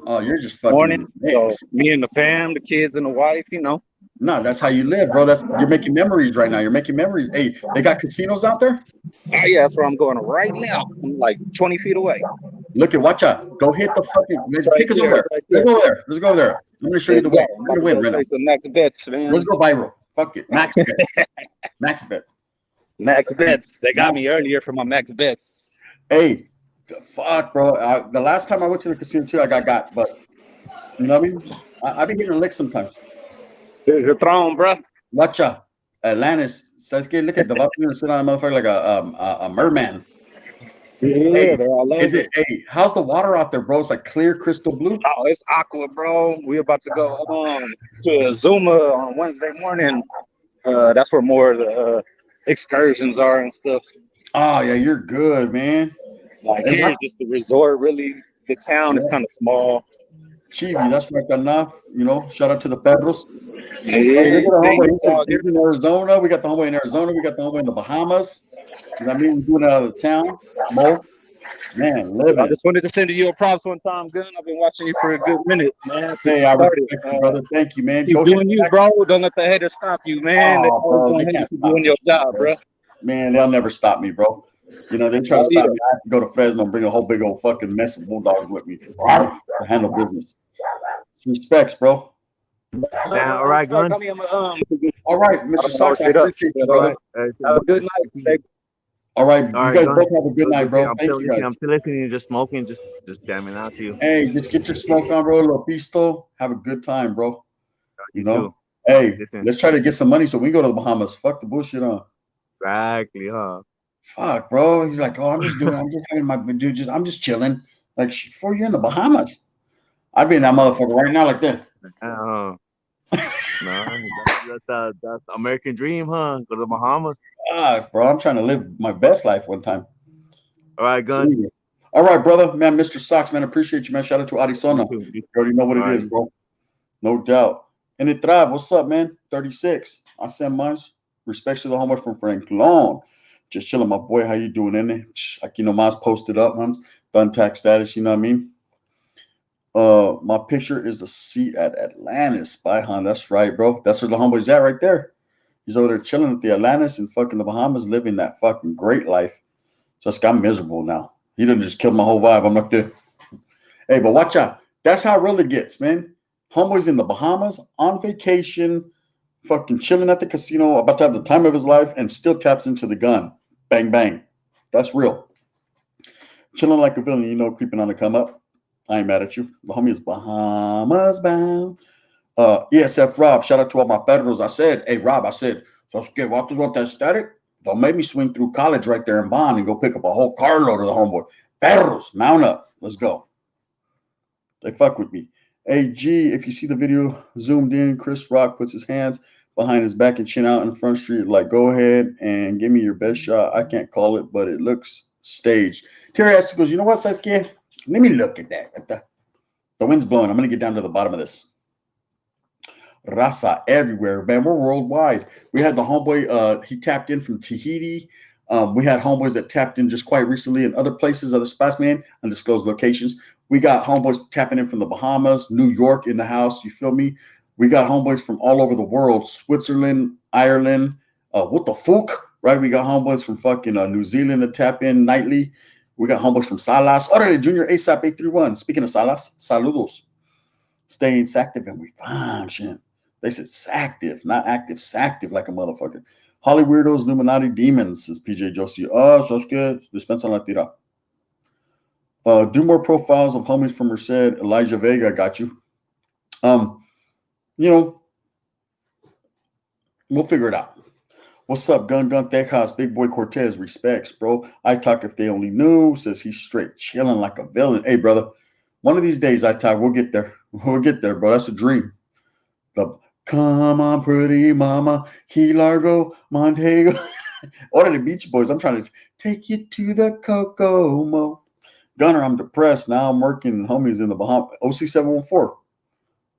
Oh, you're just fucking morning. So mixed. me and the fam, the kids and the wife, you know. No, that's how you live, bro. You're making memories right now. You're making memories. Hey, they got casinos out there? Oh yeah, that's where I'm going right now. I'm like 20 feet away. Look at, watch out. Go hit the fucking Right kick us there, over there. right Let's there. go over there. Let's go over there. I'm gonna show you the way. I'm I'm gonna win right now. play some max bets, man. Let's go viral. Fuck it. Max bets. Max bets. Max bets. They got me earlier for my max bets. Hey, fuck, bro. The last time I went to the casino too, I got, but you know what I mean? I've been getting a lick sometimes. Here's your throne, bro. Watch out. Atlantis. Says, look at the gonna sit on a motherfucker like a merman. Yeah, Hey, they're all over. hey, how's the water out there, bro? It's like clear crystal blue. Oh, it's aqua, bro. We about to go to Zuma on Wednesday morning. That's where more of the excursions are and stuff. Oh yeah, you're good, man. Like Hey, here's just the resort. Really, the town is kind of small. Chibi, that's right enough. You know, shout out to the Pedros. Yeah, Hey, look at see, the it's all homeboy. He's in Arizona. We got the homeboy in Arizona. We got the homeboy in the Bahamas. You know what I mean? We're doing it out of the town. Mo, man, I living. just wanted to send you a props one time, Gun. I've been watching you for a good minute, man. Since Hey, you I started. respect you, brother. Thank you, man. Keep Go doing hit you, back. bro. Don't let the haters stop you, man. Oh, bro, they can't keep stop doing your me, job, bro. Man, they'll never stop me, bro. You know, they try to Oh, stop yeah. me. I have to go to Fresno and bring a whole big old fucking mess of bulldogs with me to handle business. Respects, bro. Man, all right, Gun. All right, Mr. Sox, I appreciate you, brother. Have a good night. Stay All right, you right, guys Gun. both have a good night, bro. I'm Thank still you, listening. guys. I'm still listening. Just smoking. Just jamming out to you. Hey, just get your smoke on, bro. A little pisto. Have a good time, bro. You know? Too. Hey, Listen. let's try to get some money so we can go to the Bahamas. Fuck the bullshit on. Exactly, huh? Fuck, bro. He's like, oh, I'm just having my dude. I'm just chilling. Like, before you're in the Bahamas, I'd be in that motherfucker right now, like that. No, that's the American dream, huh? Go to the Bahamas. Fuck, bro. I'm trying to live my best life one time. All right, Gun. All right, brother. Man, Mr. Sox, man, appreciate you, man. Shout out to Arizona. You already know what it is, bro. No doubt. And it thrive. What's up, man? 36. I send mine. Respects to the homework from Frank Long. Just chilling, my boy. How you doing in there? Like, you know, mine's posted up, man. Done tax status, you know what I mean? My picture is the seat at Atlantis by Han. That's right, bro. That's where the homeboy's at right there. He's over there chilling at the Atlantis and fucking the Bahamas, living that fucking great life. Just got miserable now. He done just killed my whole vibe. I'm like, there. Hey, but watch out. That's how it really gets, man. Homeboy's in the Bahamas on vacation, fucking chilling at the casino, about to have the time of his life, and still taps into the gun. Bang, bang. That's real. Chilling like a villain, you know, creeping on the come up. I ain't mad at you. The homie is Bahamas bound. ESF Rob, shout out to all my federals. I said, hey, Rob, I said, so scared. What want that static? Don't make me swing through college right there in Bond and go pick up a whole carload of the homeboy. Federals, mount up. Let's go. They fuck with me. Hey, G, if you see the video zoomed in, Chris Rock puts his hands behind his back and chin out in the front street. Like, go ahead and give me your best shot. I can't call it, but it looks staged. Terry Astor goes, you know what, Sasuke? Let me look at that. The wind's blowing. I'm going to get down to the bottom of this. Raza everywhere, man. We're worldwide. We had the homeboy, he tapped in from Tahiti. We had homeboys that tapped in just quite recently in other places, other spots, man, undisclosed locations. We got homeboys tapping in from the Bahamas, New York in the house. You feel me? We got homeboys from all over the world, Switzerland, Ireland. What the fuck, right? We got homeboys from fucking New Zealand that tap in nightly. We got homeboys from Salas. Orale, Junior ASAP 831. Speaking of Salas, saludos. Staying active and we fine shit. They said sactive, not active, sactive like a motherfucker. Holly Weirdos, Illuminati Demons, says PJ Josie. Oh, so it's good. Dispensa la tira. Do more profiles of homies from Merced. Elijah Vega, got you. You know, we'll figure it out. What's up, Gun Tejas? Big Boy Cortez, respects, bro. I talk if they only knew, says he's straight chilling like a villain. Hey, brother, one of these days I talk, we'll get there. We'll get there, bro. That's a dream. The come on, pretty mama, Key Largo, Montego. Order the Beach Boys. I'm trying to take you to the Kokomo. Gunner, I'm depressed. Now I'm working homies in the Bahamas. OC714.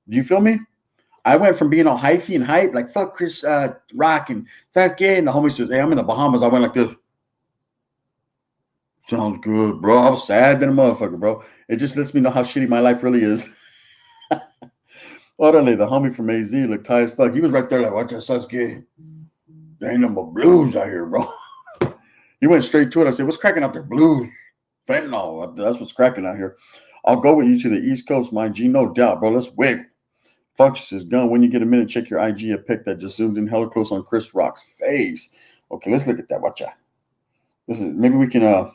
Do you feel me? I went from being all hyphy and hype, like fuck Chris Rock and fat gay, and the homie says, hey, I'm in the Bahamas. I went like this. Sounds good, bro. I was sad than a motherfucker, bro. It just lets me know how shitty my life really is. Orale, the homie from AZ looked high as fuck. He was right there like, watch that Sasuke. There ain't no more blues out here, bro. He went straight to it. I said, what's cracking out there? Blues. Fentanyl. That's what's cracking out here. I'll go with you to the East Coast, mind G. No doubt, bro. Let's wig. Function says, Gun, when you get a minute, check your IG a pic that just zoomed in hella close on Chris Rock's face. Okay, let's look at that. Watch out. Listen, maybe we can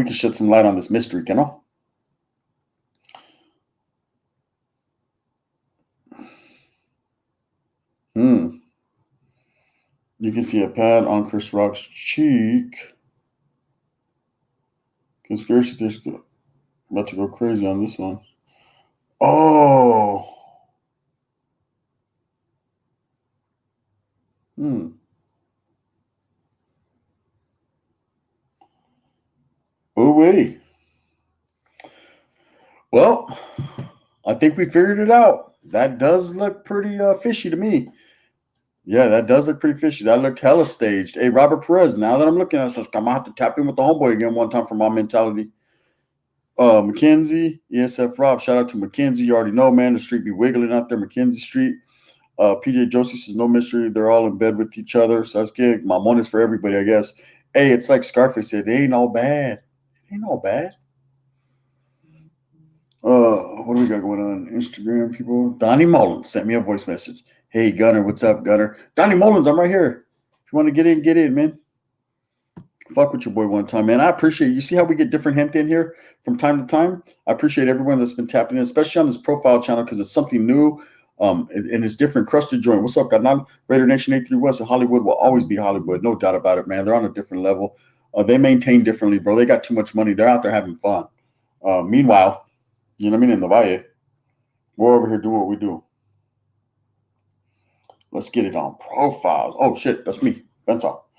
shed some light on this mystery, can I? You can see a pad on Chris Rock's cheek. Conspiracy theories about to go crazy on this one. Oh. Oh, wait. Well, I think we figured it out. That does look pretty fishy to me. Yeah, that does look pretty fishy. That looked hella staged. Hey, Robert Perez, now that I'm looking at this, I'm going to have to tap in with the homeboy again one time for my mentality. Mackenzie, ESF Rob, shout out to Mackenzie. You already know, man, the street be wiggling out there, Mackenzie Street. PJ Josie says, no mystery. They're all in bed with each other. So that's good. Mamon is for everybody, I guess. Hey, it's like Scarface said, it ain't all bad. It ain't all bad. What do we got going on? Instagram people. Donnie Mullins sent me a voice message. Hey, Gunner, what's up, Gunner? Donnie Mullins, I'm right here. If you want to get in, man. Fuck with your boy one time, man. I appreciate it. You see how we get different hint in here from time to time? I appreciate everyone that's been tapping in, especially on this profile channel, because it's something new. And it's different. Crusted joint. What's up, God? Raider Nation 83 West and Hollywood will always be Hollywood. No doubt about it, man. They're on a different level. They maintain differently, bro. They got too much money. They're out there having fun. Meanwhile, you know what I mean? In the Valle, we're over here doing what we do. Let's get it on profiles. Oh, shit. That's me. That's all.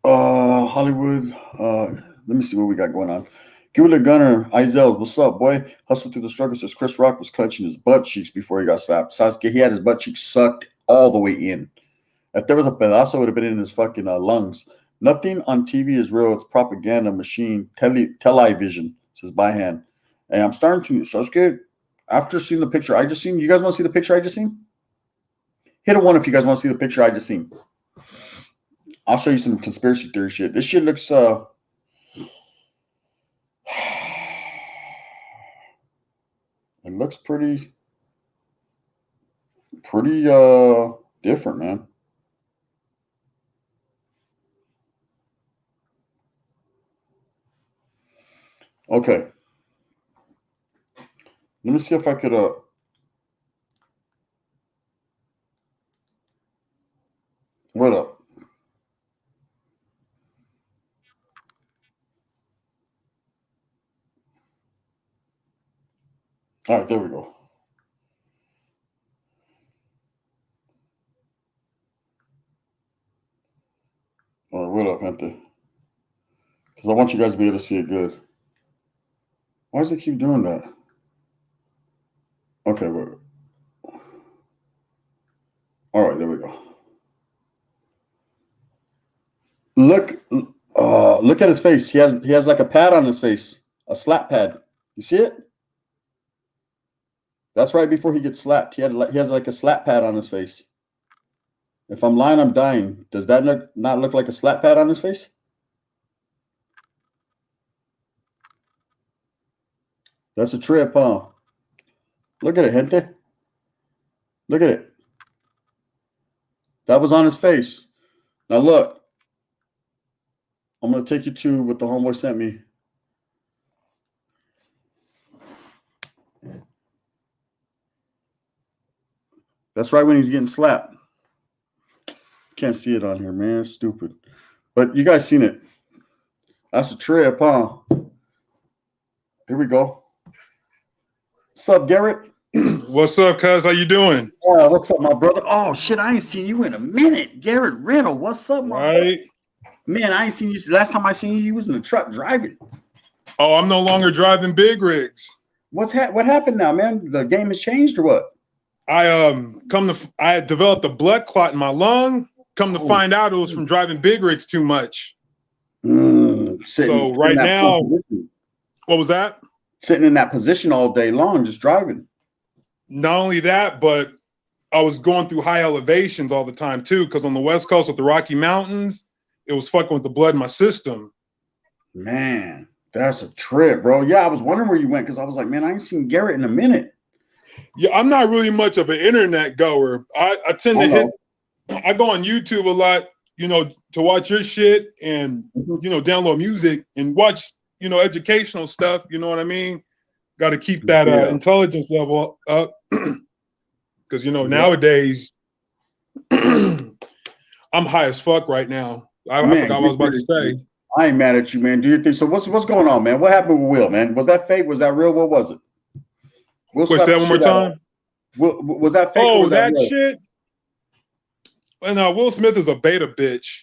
Hollywood. Let me see what we got going on. Give it a Gunner. Izell, what's up, boy? Hustle through the struggle says Chris Rock was clenching his butt cheeks before he got slapped. Sasuke, he had his butt cheeks sucked all the way in. If there was a pedazo, it would have been in his fucking lungs. Nothing on TV is real. It's propaganda machine. Television, says by hand. And I'm starting to, Sasuke, after seeing the picture I just seen, you guys want to see the picture I just seen? Hit a 1 if you guys want to see the picture I just seen. I'll show you some conspiracy theory shit. This shit looks it looks pretty different, man. Okay. Let me see if I could what up? All right, there we go. because I want you guys to be able to see it good. Why does it keep doing that? Okay, wait. All right, there we go. Look at his face. He has like a pad on his face, a slap pad. You see it? That's right before he gets slapped. He has like a slap pad on his face. If I'm lying, I'm dying. Does that not look like a slap pad on his face? That's a trip, huh? Look at it, gente. Look at it. That was on his face. Now look. I'm going to take you to what the homeboy sent me. That's right when he's getting slapped. Can't see it on here, man. It's stupid. But you guys seen it. That's a trip, huh? Here we go. What's up, Garrett? What's up, cuz? How you doing? What's up, my brother? Oh, shit, I ain't seen you in a minute. Garrett Riddle, what's up, my brother? Man, I ain't seen you. Last time I seen you, you was in the truck driving. Oh, I'm no longer driving big rigs. What happened now, man? The game has changed or what? I had developed a blood clot in my lung. Come to find out, it was from driving big rigs too much. So right now, what was that? Sitting in that position all day long, just driving. Not only that, but I was going through high elevations all the time too, because on the West Coast with the Rocky Mountains, it was fucking with the blood in my system. Man, that's a trip, bro. Yeah, I was wondering where you went because I was like, man, I ain't seen Garrett in a minute. Yeah, I'm not really much of an internet goer. I tend to I go on YouTube a lot, to watch your shit and, download music and watch, educational stuff. You know what I mean? Got to keep that intelligence level up because, nowadays I'm high as fuck right now. I forgot what I was about to say. I ain't mad at you, man. Do your thing. So what's going on, man? What happened with Will, man? Was that fake? Was that real? What was it? Wait, say that one more time. Was that fake? Oh, or was that real? shit. And Will Smith is a beta bitch,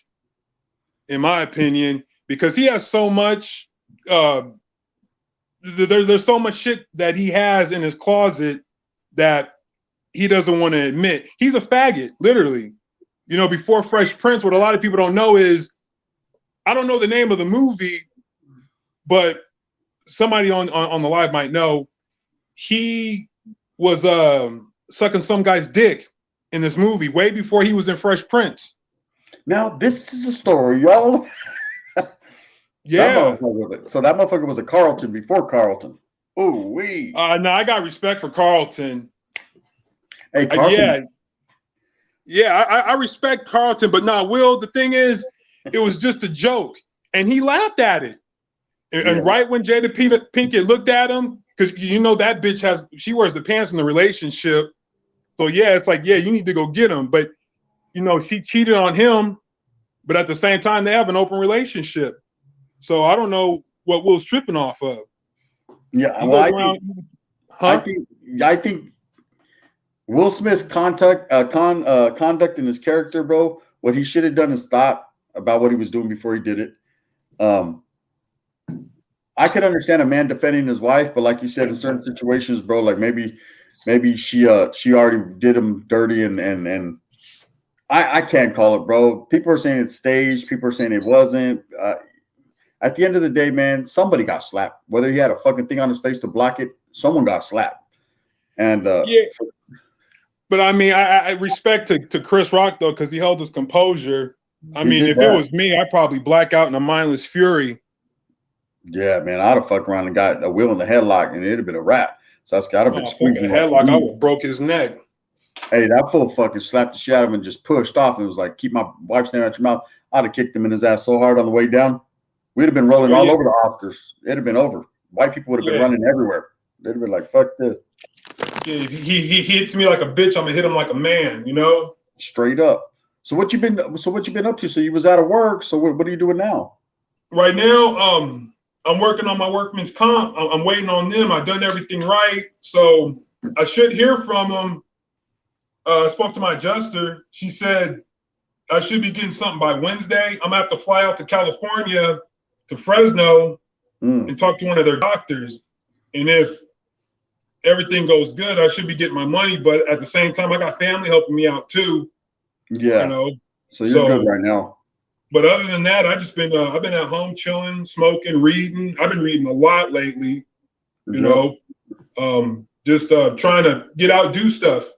in my opinion, because he has so much. There's so much shit that he has in his closet that he doesn't want to admit. He's a faggot, literally. Before Fresh Prince, what a lot of people don't know is, I don't know the name of the movie, but somebody on the live might know. He was sucking some guy's dick in this movie way before he was in Fresh Prince. Now, this is a story, y'all. Yeah. So that motherfucker was a Carlton before Carlton. Ooh, wee. No, I got respect for Carlton. Hey, Carlton. I respect Carlton, but Will, the thing is, it was just a joke. And he laughed at it. And right when Jada Pinkett looked at him, because that bitch she wears the pants in the relationship. So it's like, you need to go get him. But she cheated on him, but at the same time, they have an open relationship. So I don't know what Will's tripping off of. Yeah, well, I think Will Smith's conduct in his character, bro, what he should have done is thought about what he was doing before he did it. I could understand a man defending his wife, but like you said, in certain situations, bro, like maybe she already did him dirty, and I can't call it, bro. People are saying it's staged. People are saying it wasn't. At the end of the day, man, somebody got slapped. Whether he had a fucking thing on his face to block it, someone got slapped. And but I mean, I respect to Chris Rock though, because he held his composure. I mean, if it was me, I'd probably black out in a mindless fury. Yeah, man, I'd have fucked around and got a Will in the headlock, and it'd have been a wrap. So that's got to be squeezing the headlock. I would have broke his neck. Hey, that fool fucking slapped the shit out of him and just pushed off, and it was like, "Keep my wife's name out your mouth." I'd have kicked him in his ass so hard on the way down. We'd have been rolling all over the Oscars. It'd have been over. White people would have been running everywhere. They'd have been like, "Fuck this." Yeah, he hits me like a bitch. I'm gonna hit him like a man. Straight up. So what you been up to? So you was out of work. So what are you doing now? Right now, I'm working on my workman's comp. I'm waiting on them. I've done everything right, so I should hear from them. I spoke to my adjuster. She said I should be getting something by Wednesday. I'm gonna have to fly out to California to Fresno Mm. and talk to one of their doctors. And if everything goes good, I should be getting my money. But at the same time, I got family helping me out too. Yeah. You know. So you're good right now. But other than that, I've been at home chilling, smoking, reading. I've been reading a lot lately. You know, just trying to get out, do stuff.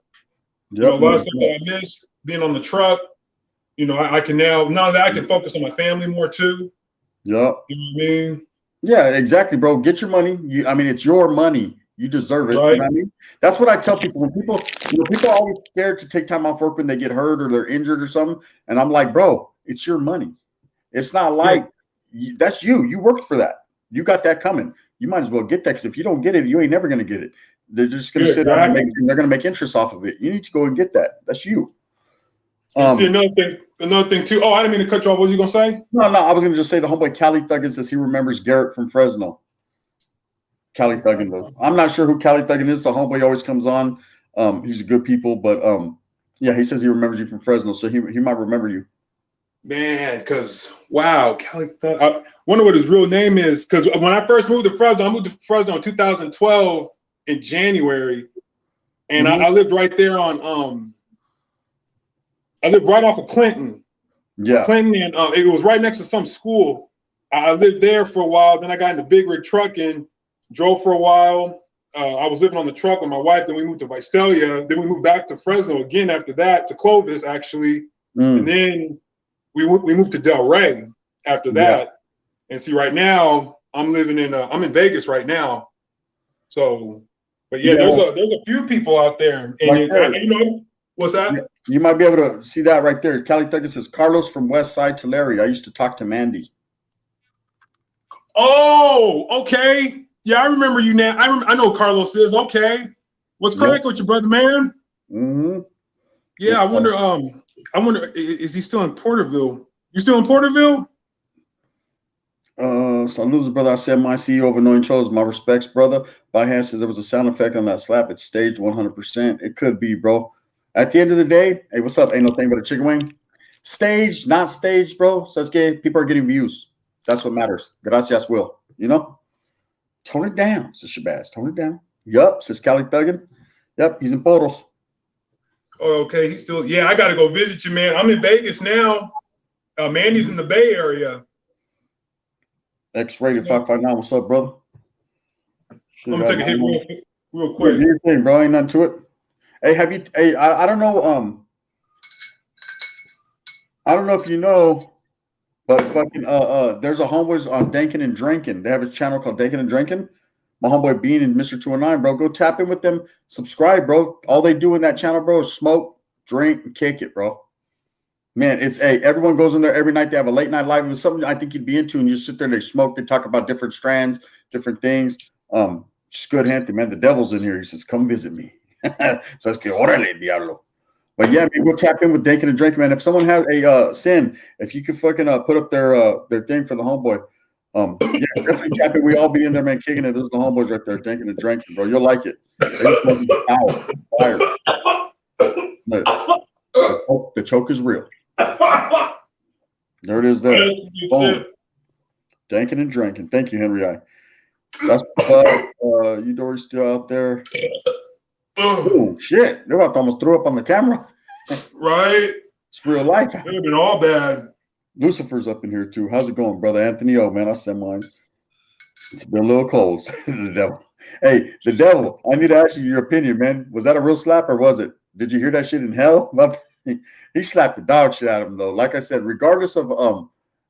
You know, a lot of stuff that I missed being on the truck. You know, I can now that I can focus on my family more too. Yep. You know what I mean? Yeah, exactly, bro. Get your money. I mean, it's your money. You deserve it. Right. You know what I mean? That's what I tell people. When people, people are always scared to take time off work when they get hurt or they're injured or something. And I'm like, bro, it's your money. It's not like that's you. You worked for that. You got that coming. You might as well get that, because if you don't get it, you ain't never going to get it. They're just going to sit down and they're going to make interest off of it. You need to go and get that. That's you. See, another thing too. Oh, I didn't mean to cut you off. What was you gonna say? No, I was gonna just say the homeboy Cali Thuggin says he remembers Garrett from Fresno. Cali Thuggin does. I'm not sure who Cali Thuggin is. The homeboy always comes on. He's a good people, but yeah, he says he remembers you from Fresno, so he might remember you. Man, because wow, Cali Thuggin. I wonder what his real name is. Because when I first moved to Fresno, I moved to Fresno in 2012 in January, and I lived right there on I lived right off of Clinton. Yeah. Clinton, and it was right next to some school. I lived there for a while. Then I got into big rig trucking, drove for a while. I was living on the truck with my wife. Then we moved to Visalia. Then we moved back to Fresno again after that, to Clovis, actually. And then we moved to Delray after that. And see, right now, I'm in Vegas right now. So, but yeah, there's a few people out there. And you know, what's that? You might be able to see that right there. Cali Thuggin says, Carlos from West Side Tulare. I used to talk to Mandy. Oh, okay. Yeah, I remember you now. I know who Carlos is. Okay. What's cracking with you, brother, man? Mm-hmm. Yeah, I wonder, is he still in Porterville? You still in Porterville? Salutes, brother. I said my CEO of Annoying Trolls. My respects, brother. By hand says there was a sound effect on that slap. It's staged 100%. It could be, bro. At the end of the day, hey, what's up? Ain't no thing but a chicken wing. Staged, not staged, bro. So it's gay. People are getting views. That's what matters. Gracias, Will. You know? Tone it down, says Shabazz. Tone it down. Yup, says Cali Thuggin. Yep, he's in Portals. Oh, okay. He's still, yeah, I got to go visit you, man. I'm in Vegas now. Mandy's in the Bay Area. X-Rated 559. What's up, brother? I'm going to take a hit real quick. Do your thing, bro. Ain't nothing to it. Hey, I don't know. I don't know if you know, but fucking there's a homeboys on Dankin' and Drinkin'. They have a channel called Dankin' and Drinkin'. My homeboy Bean and Mr. 209, bro. Go tap in with them. Subscribe, bro. All they do in that channel, bro, is smoke, drink, and kick it, bro. Man, everyone goes in there every night. They have a late night live. It was something I think you'd be into, and you sit there and they smoke. They talk about different strands, different things. Just good hunting, man. The devil's in here. He says, come visit me. So it's que orale, diablo. But yeah, man, go tap in with Dankin' and Drink, man. If someone has a sin, if you could fucking put up their thing for the homeboy, yeah, definitely tap in. We all be in there, man, kicking it. There's the homeboys right there, Dankin' and Drinking, bro. You'll like it. Fire. The choke is real. There it is. There. Boom. Dankin' and Drinking. Thank you, Henry I. That's you Dory still out there. Oh shit! They're about to almost throw up on the camera. Right? It's real life. It would have been all bad. Lucifer's up in here too. How's it going, brother Anthony? Oh man, I sent mine. It's been a little cold. The devil. Hey, the devil. I need to ask you your opinion, man. Was that a real slap or was it? Did you hear that shit in hell? He slapped the dog shit out of him though. Like I said, regardless of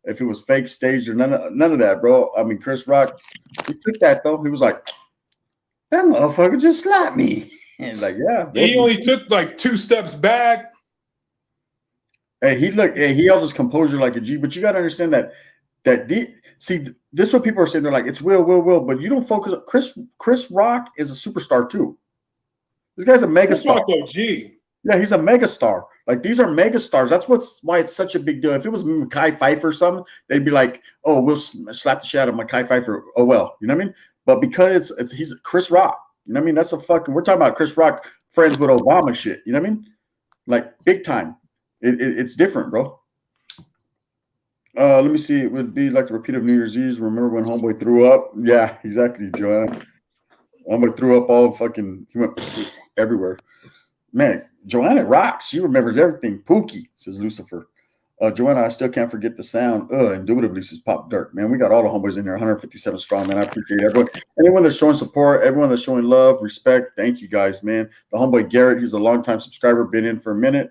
if it was fake, staged, or none of that, bro. I mean, Chris Rock, he took that though. He was like, that motherfucker just slapped me. And like, yeah. He only took like 2 steps back. Hey, he held his composure like a G, but you gotta understand that see, this is what people are saying. They're like, it's Will, but you don't focus on Chris Rock is a superstar too. This guy's a megastar. OG. Yeah, he's a megastar. Like, these are megastars. That's why it's such a big deal. If it was Mekhi Phifer or something, they'd be like, oh, we'll slap the shit out of Mekhi Phifer. Oh, well, you know what I mean? But because he's Chris Rock, you know what I mean? That's we're talking about Chris Rock friends with Obama shit. You know what I mean? Like, big time. It's different, bro. Let me see. It would be like the repeat of New Year's Eve. Remember when homeboy threw up? Yeah, exactly, Joanna. Homeboy threw up all fucking. He went everywhere. Man, Joanna rocks. She remembers everything. Pookie, says Lucifer. Joanna, I still can't forget the sound. Indubitably, says Pop Dirt. Man, we got all the homeboys in here, 157 strong, man. I appreciate everyone. Anyone that's showing support, everyone that's showing love, respect. Thank you guys, man. The homeboy Garrett, he's a longtime subscriber, been in for a minute.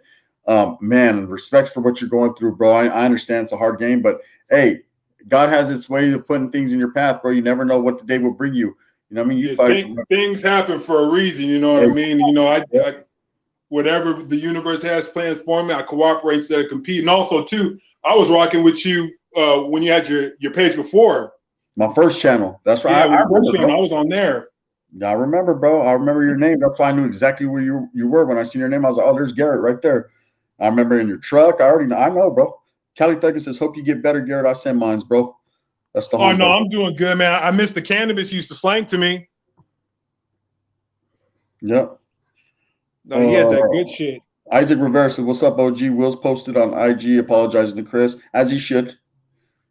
Man, respect for what you're going through, bro. I understand it's a hard game, but hey, God has its way of putting things in your path, bro. You never know what the day will bring you. You know what I mean? You fight. Things happen for a reason, you know what I mean? You know, I whatever the universe has planned for me, I cooperate instead of compete. And also, too, I was rocking with you when you had your page before. My first channel. That's right. Yeah, I was on there. Yeah, I remember, bro. I remember your name. That's why I knew exactly where you were when I seen your name. I was like, oh, there's Garrett right there. I remember in your truck. I know, bro. Cali Thuggin says, hope you get better, Garrett. I send mines, bro. That's the Oh, no, I'm doing good, man. I miss the cannabis you used to slang to me. Yep. No, he had that good shit. Isaac Rivera says, what's up, OG? Will's posted on IG apologizing to Chris, as he should.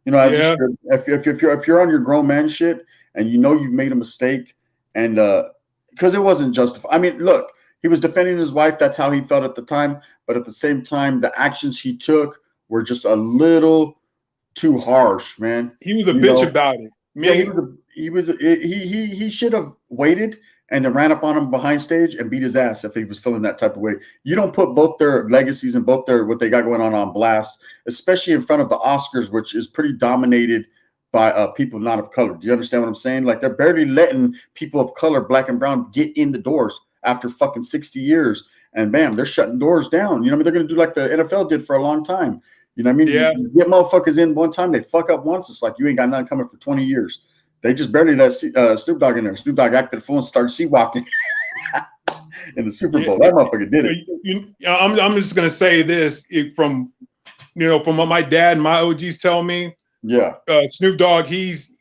You know, as he should. If you're on your grown man shit and you know you've made a mistake, and because it wasn't justified. I mean, look, he was defending his wife. That's how he felt at the time. But at the same time, the actions he took were just a little too harsh, man. He was a bitch about it. He should have waited and then ran up on him behind stage and beat his ass if he was feeling that type of way. You don't put both their legacies and both their what they got going on blast, especially in front of the Oscars, which is pretty dominated by people not of color. Do you understand what I'm saying? Like, they're barely letting people of color, black and brown, get in the doors after fucking 60 years. And bam, they're shutting doors down. You know what I mean? They're going to do like the NFL did for a long time. You know what I mean? Yeah. You get motherfuckers in one time, they fuck up once. It's like you ain't got nothing coming for 20 years. They just barely let Snoop Dogg in there. Snoop Dogg acted the fool and started sea-walking in the Super Bowl. That motherfucker did it. I'm just going to say this from what my dad and my OGs tell me. Yeah. Snoop Dogg, he's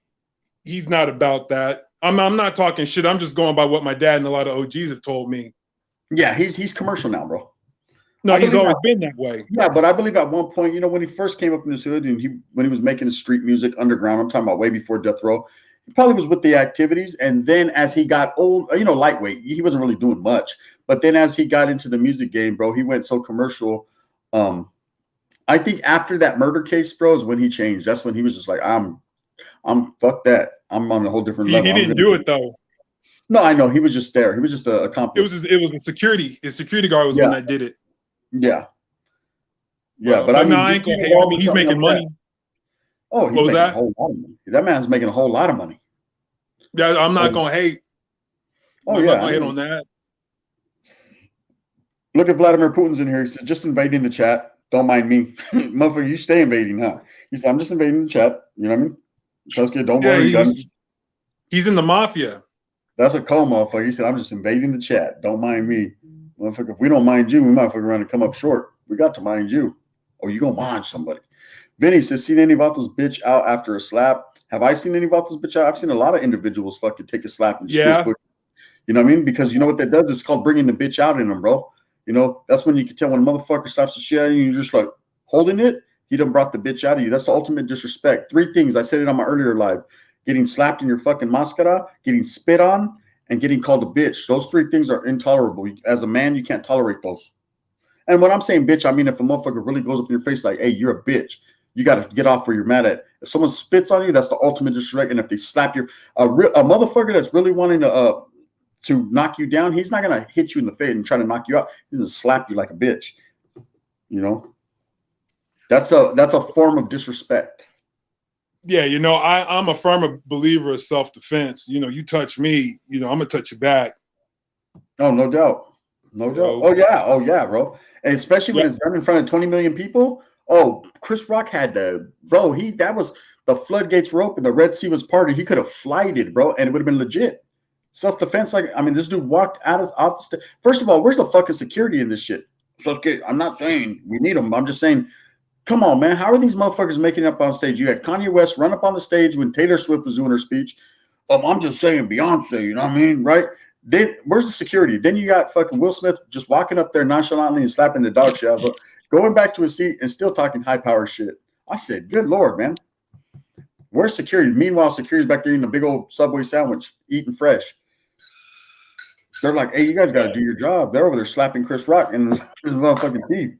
not about that. I'm not talking shit. I'm just going by what my dad and a lot of OGs have told me. Yeah, he's commercial now, bro. No, he's always been that way. Yeah, but I believe at one point, when he first came up in this hood and when he was making his street music underground, I'm talking about way before Death Row, he probably was with the activities. And then as he got old, lightweight, he wasn't really doing much. But then as he got into the music game, bro, he went so commercial. I think after that murder case, bro, is when he changed. That's when he was just like, I'm fuck that. I'm on a whole different level. He didn't do it though. No, I know. He was just there. He was just a accomplice. It was the security. His security guard was the one that did it. Yeah. Yeah, but I ain't gonna hate. I mean, he's making money. Oh, he's making a whole lot of money. That man's making a whole lot of money. Yeah, I'm not gonna hate. Oh, I'm yeah. not gonna hate on that. Look at Vladimir Putin's in here. He said, just invading the chat. Don't mind me. Motherfucker, you stay invading, huh? He said, I'm just invading the chat. You know what I mean? Sounds good. Don't worry. He's in the mafia. That's a call, motherfucker. He said, I'm just invading the chat. Don't mind me. Motherfucker, if we don't mind you, we might fuck around and come up short. We got to mind you. Or you gonna mind somebody. Vinny says, seen any Vatos bitch out after a slap? Have I seen any Vatos bitch out? I've seen a lot of individuals fucking take a slap and yeah. You know what I mean? Because you know what that does? It's called bringing the bitch out in them, bro. That's when you can tell when a motherfucker slaps the shit out of you and you're just like holding it, he done brought the bitch out of you. That's the ultimate disrespect. 3 things. I said it on my earlier live. Getting slapped in your fucking mascara, getting spit on, and getting called a bitch. Those 3 things are intolerable. As a man, you can't tolerate those. And when I'm saying bitch, I mean if a motherfucker really goes up in your face like, hey, you're a bitch, you got to get off where you're mad at. If someone spits on you, that's the ultimate disrespect. And if they slap you, a motherfucker that's really wanting to knock you down, he's not going to hit you in the face and try to knock you out. He's going to slap you like a bitch. That's a form of disrespect. Yeah, I'm a firm believer of self-defense. You touch me, I'm gonna touch you back. Oh, no doubt. No doubt. Oh yeah, bro. And especially when it's done in front of 20 million people. Oh, Chris Rock had that was the floodgates were open. The Red Sea was parted. He could have flighted, bro, and it would have been legit. Self-defense, this dude walked out the stage. First of all, where's the fucking security in this shit? So I'm not saying we need them. I'm just saying, come on, man. How are these motherfuckers making it up on stage? You had Kanye West run up on the stage when Taylor Swift was doing her speech. I'm just saying Beyonce, you know what I mean? Right? Then where's the security? Then you got fucking Will Smith just walking up there nonchalantly and slapping the dog shit out. Going back to his seat and still talking high power shit. I said, good Lord, man. Where's security? Meanwhile, security's back there eating a big old Subway sandwich, eating fresh. They're like, hey, you guys got to do your job. They're over there slapping Chris Rock in his motherfucking teeth.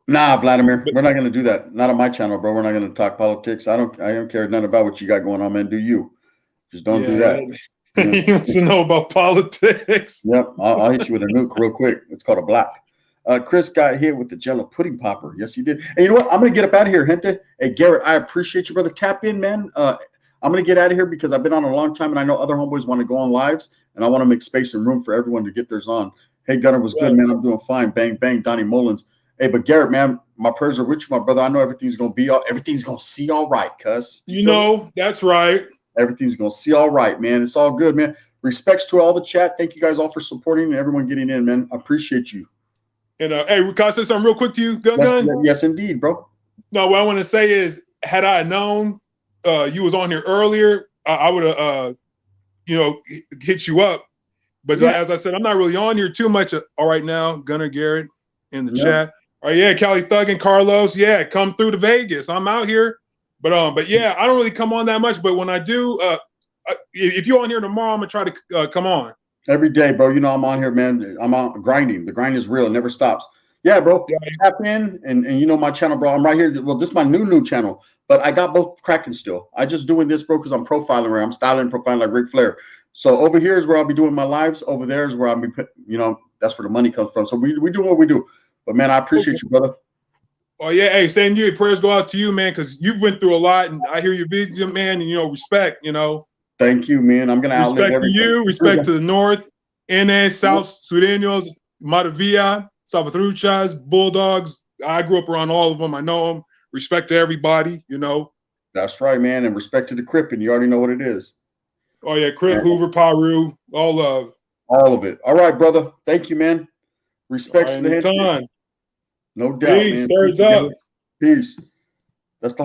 Nah, Vladimir, we're not going to do that. Not on my channel, bro. We're not going to talk politics. I don't care nothing about what you got going on, man. Do you? Just don't do that. He wants to know about politics. Yep, I'll hit you with a nuke real quick. It's called a black. Chris got hit with the Jello pudding popper. Yes, he did. And you know what? I'm going to get up out of here, gente. Hey, Garrett, I appreciate you, brother. Tap in, man. I'm going to get out of here because I've been on a long time, and I know other homeboys want to go on lives, and I want to make space and room for everyone to get theirs on. Hey, Gunner was good, man. I'm doing fine. Bang, bang, Donnie Mullins. Hey, but Garrett, man, my prayers are with you, my brother. I know everything's going to see all right, cuz. You know, that's right. Everything's going to see all right, man. It's all good, man. Respects to all the chat. Thank you guys all for supporting and everyone getting in, man. I appreciate you. And hey, can I say something real quick to you, Gun? Yes, indeed, bro. No, what I want to say is, had I known you was on here earlier, I would have, hit you up. But as I said, I'm not really on here too much. All right now, Gunner Garrett in the chat. All right, yeah, Cali Thug and Carlos, yeah, come through to Vegas. I'm out here, but yeah, I don't really come on that much. But when I do, if you're on here tomorrow, I'm gonna try to come on every day, bro. You know I'm on here, man. I'm on grinding. The grind is real; it never stops. Yeah, bro. Tap in, and you know my channel, bro. I'm right here. Well, this is my new channel, but I got both cracking still. I just doing this, bro, because I'm profiling where I'm styling, profiling like Ric Flair. So over here is where I'll be doing my lives. Over there is where I'll be, that's where the money comes from. So we do what we do. But man, I appreciate you, brother. Oh yeah, hey, same to you. Prayers go out to you, man, because you've went through a lot, and I hear your videos, man. And respect. Thank you, man. I'm gonna outlive respect to you. Respect to the North, NA, South, Sureños, Maravilla, Salvatruchas, Bulldogs. I grew up around all of them. I know them. Respect to everybody. That's right, man, and respect to the Crip, and you already know what it is. Oh yeah, Crip, Hoover, Paru, all love. All of it. All right, brother. Thank you, man. Respect to the time. No doubt, Peace, man. Peace up. Peace. That's the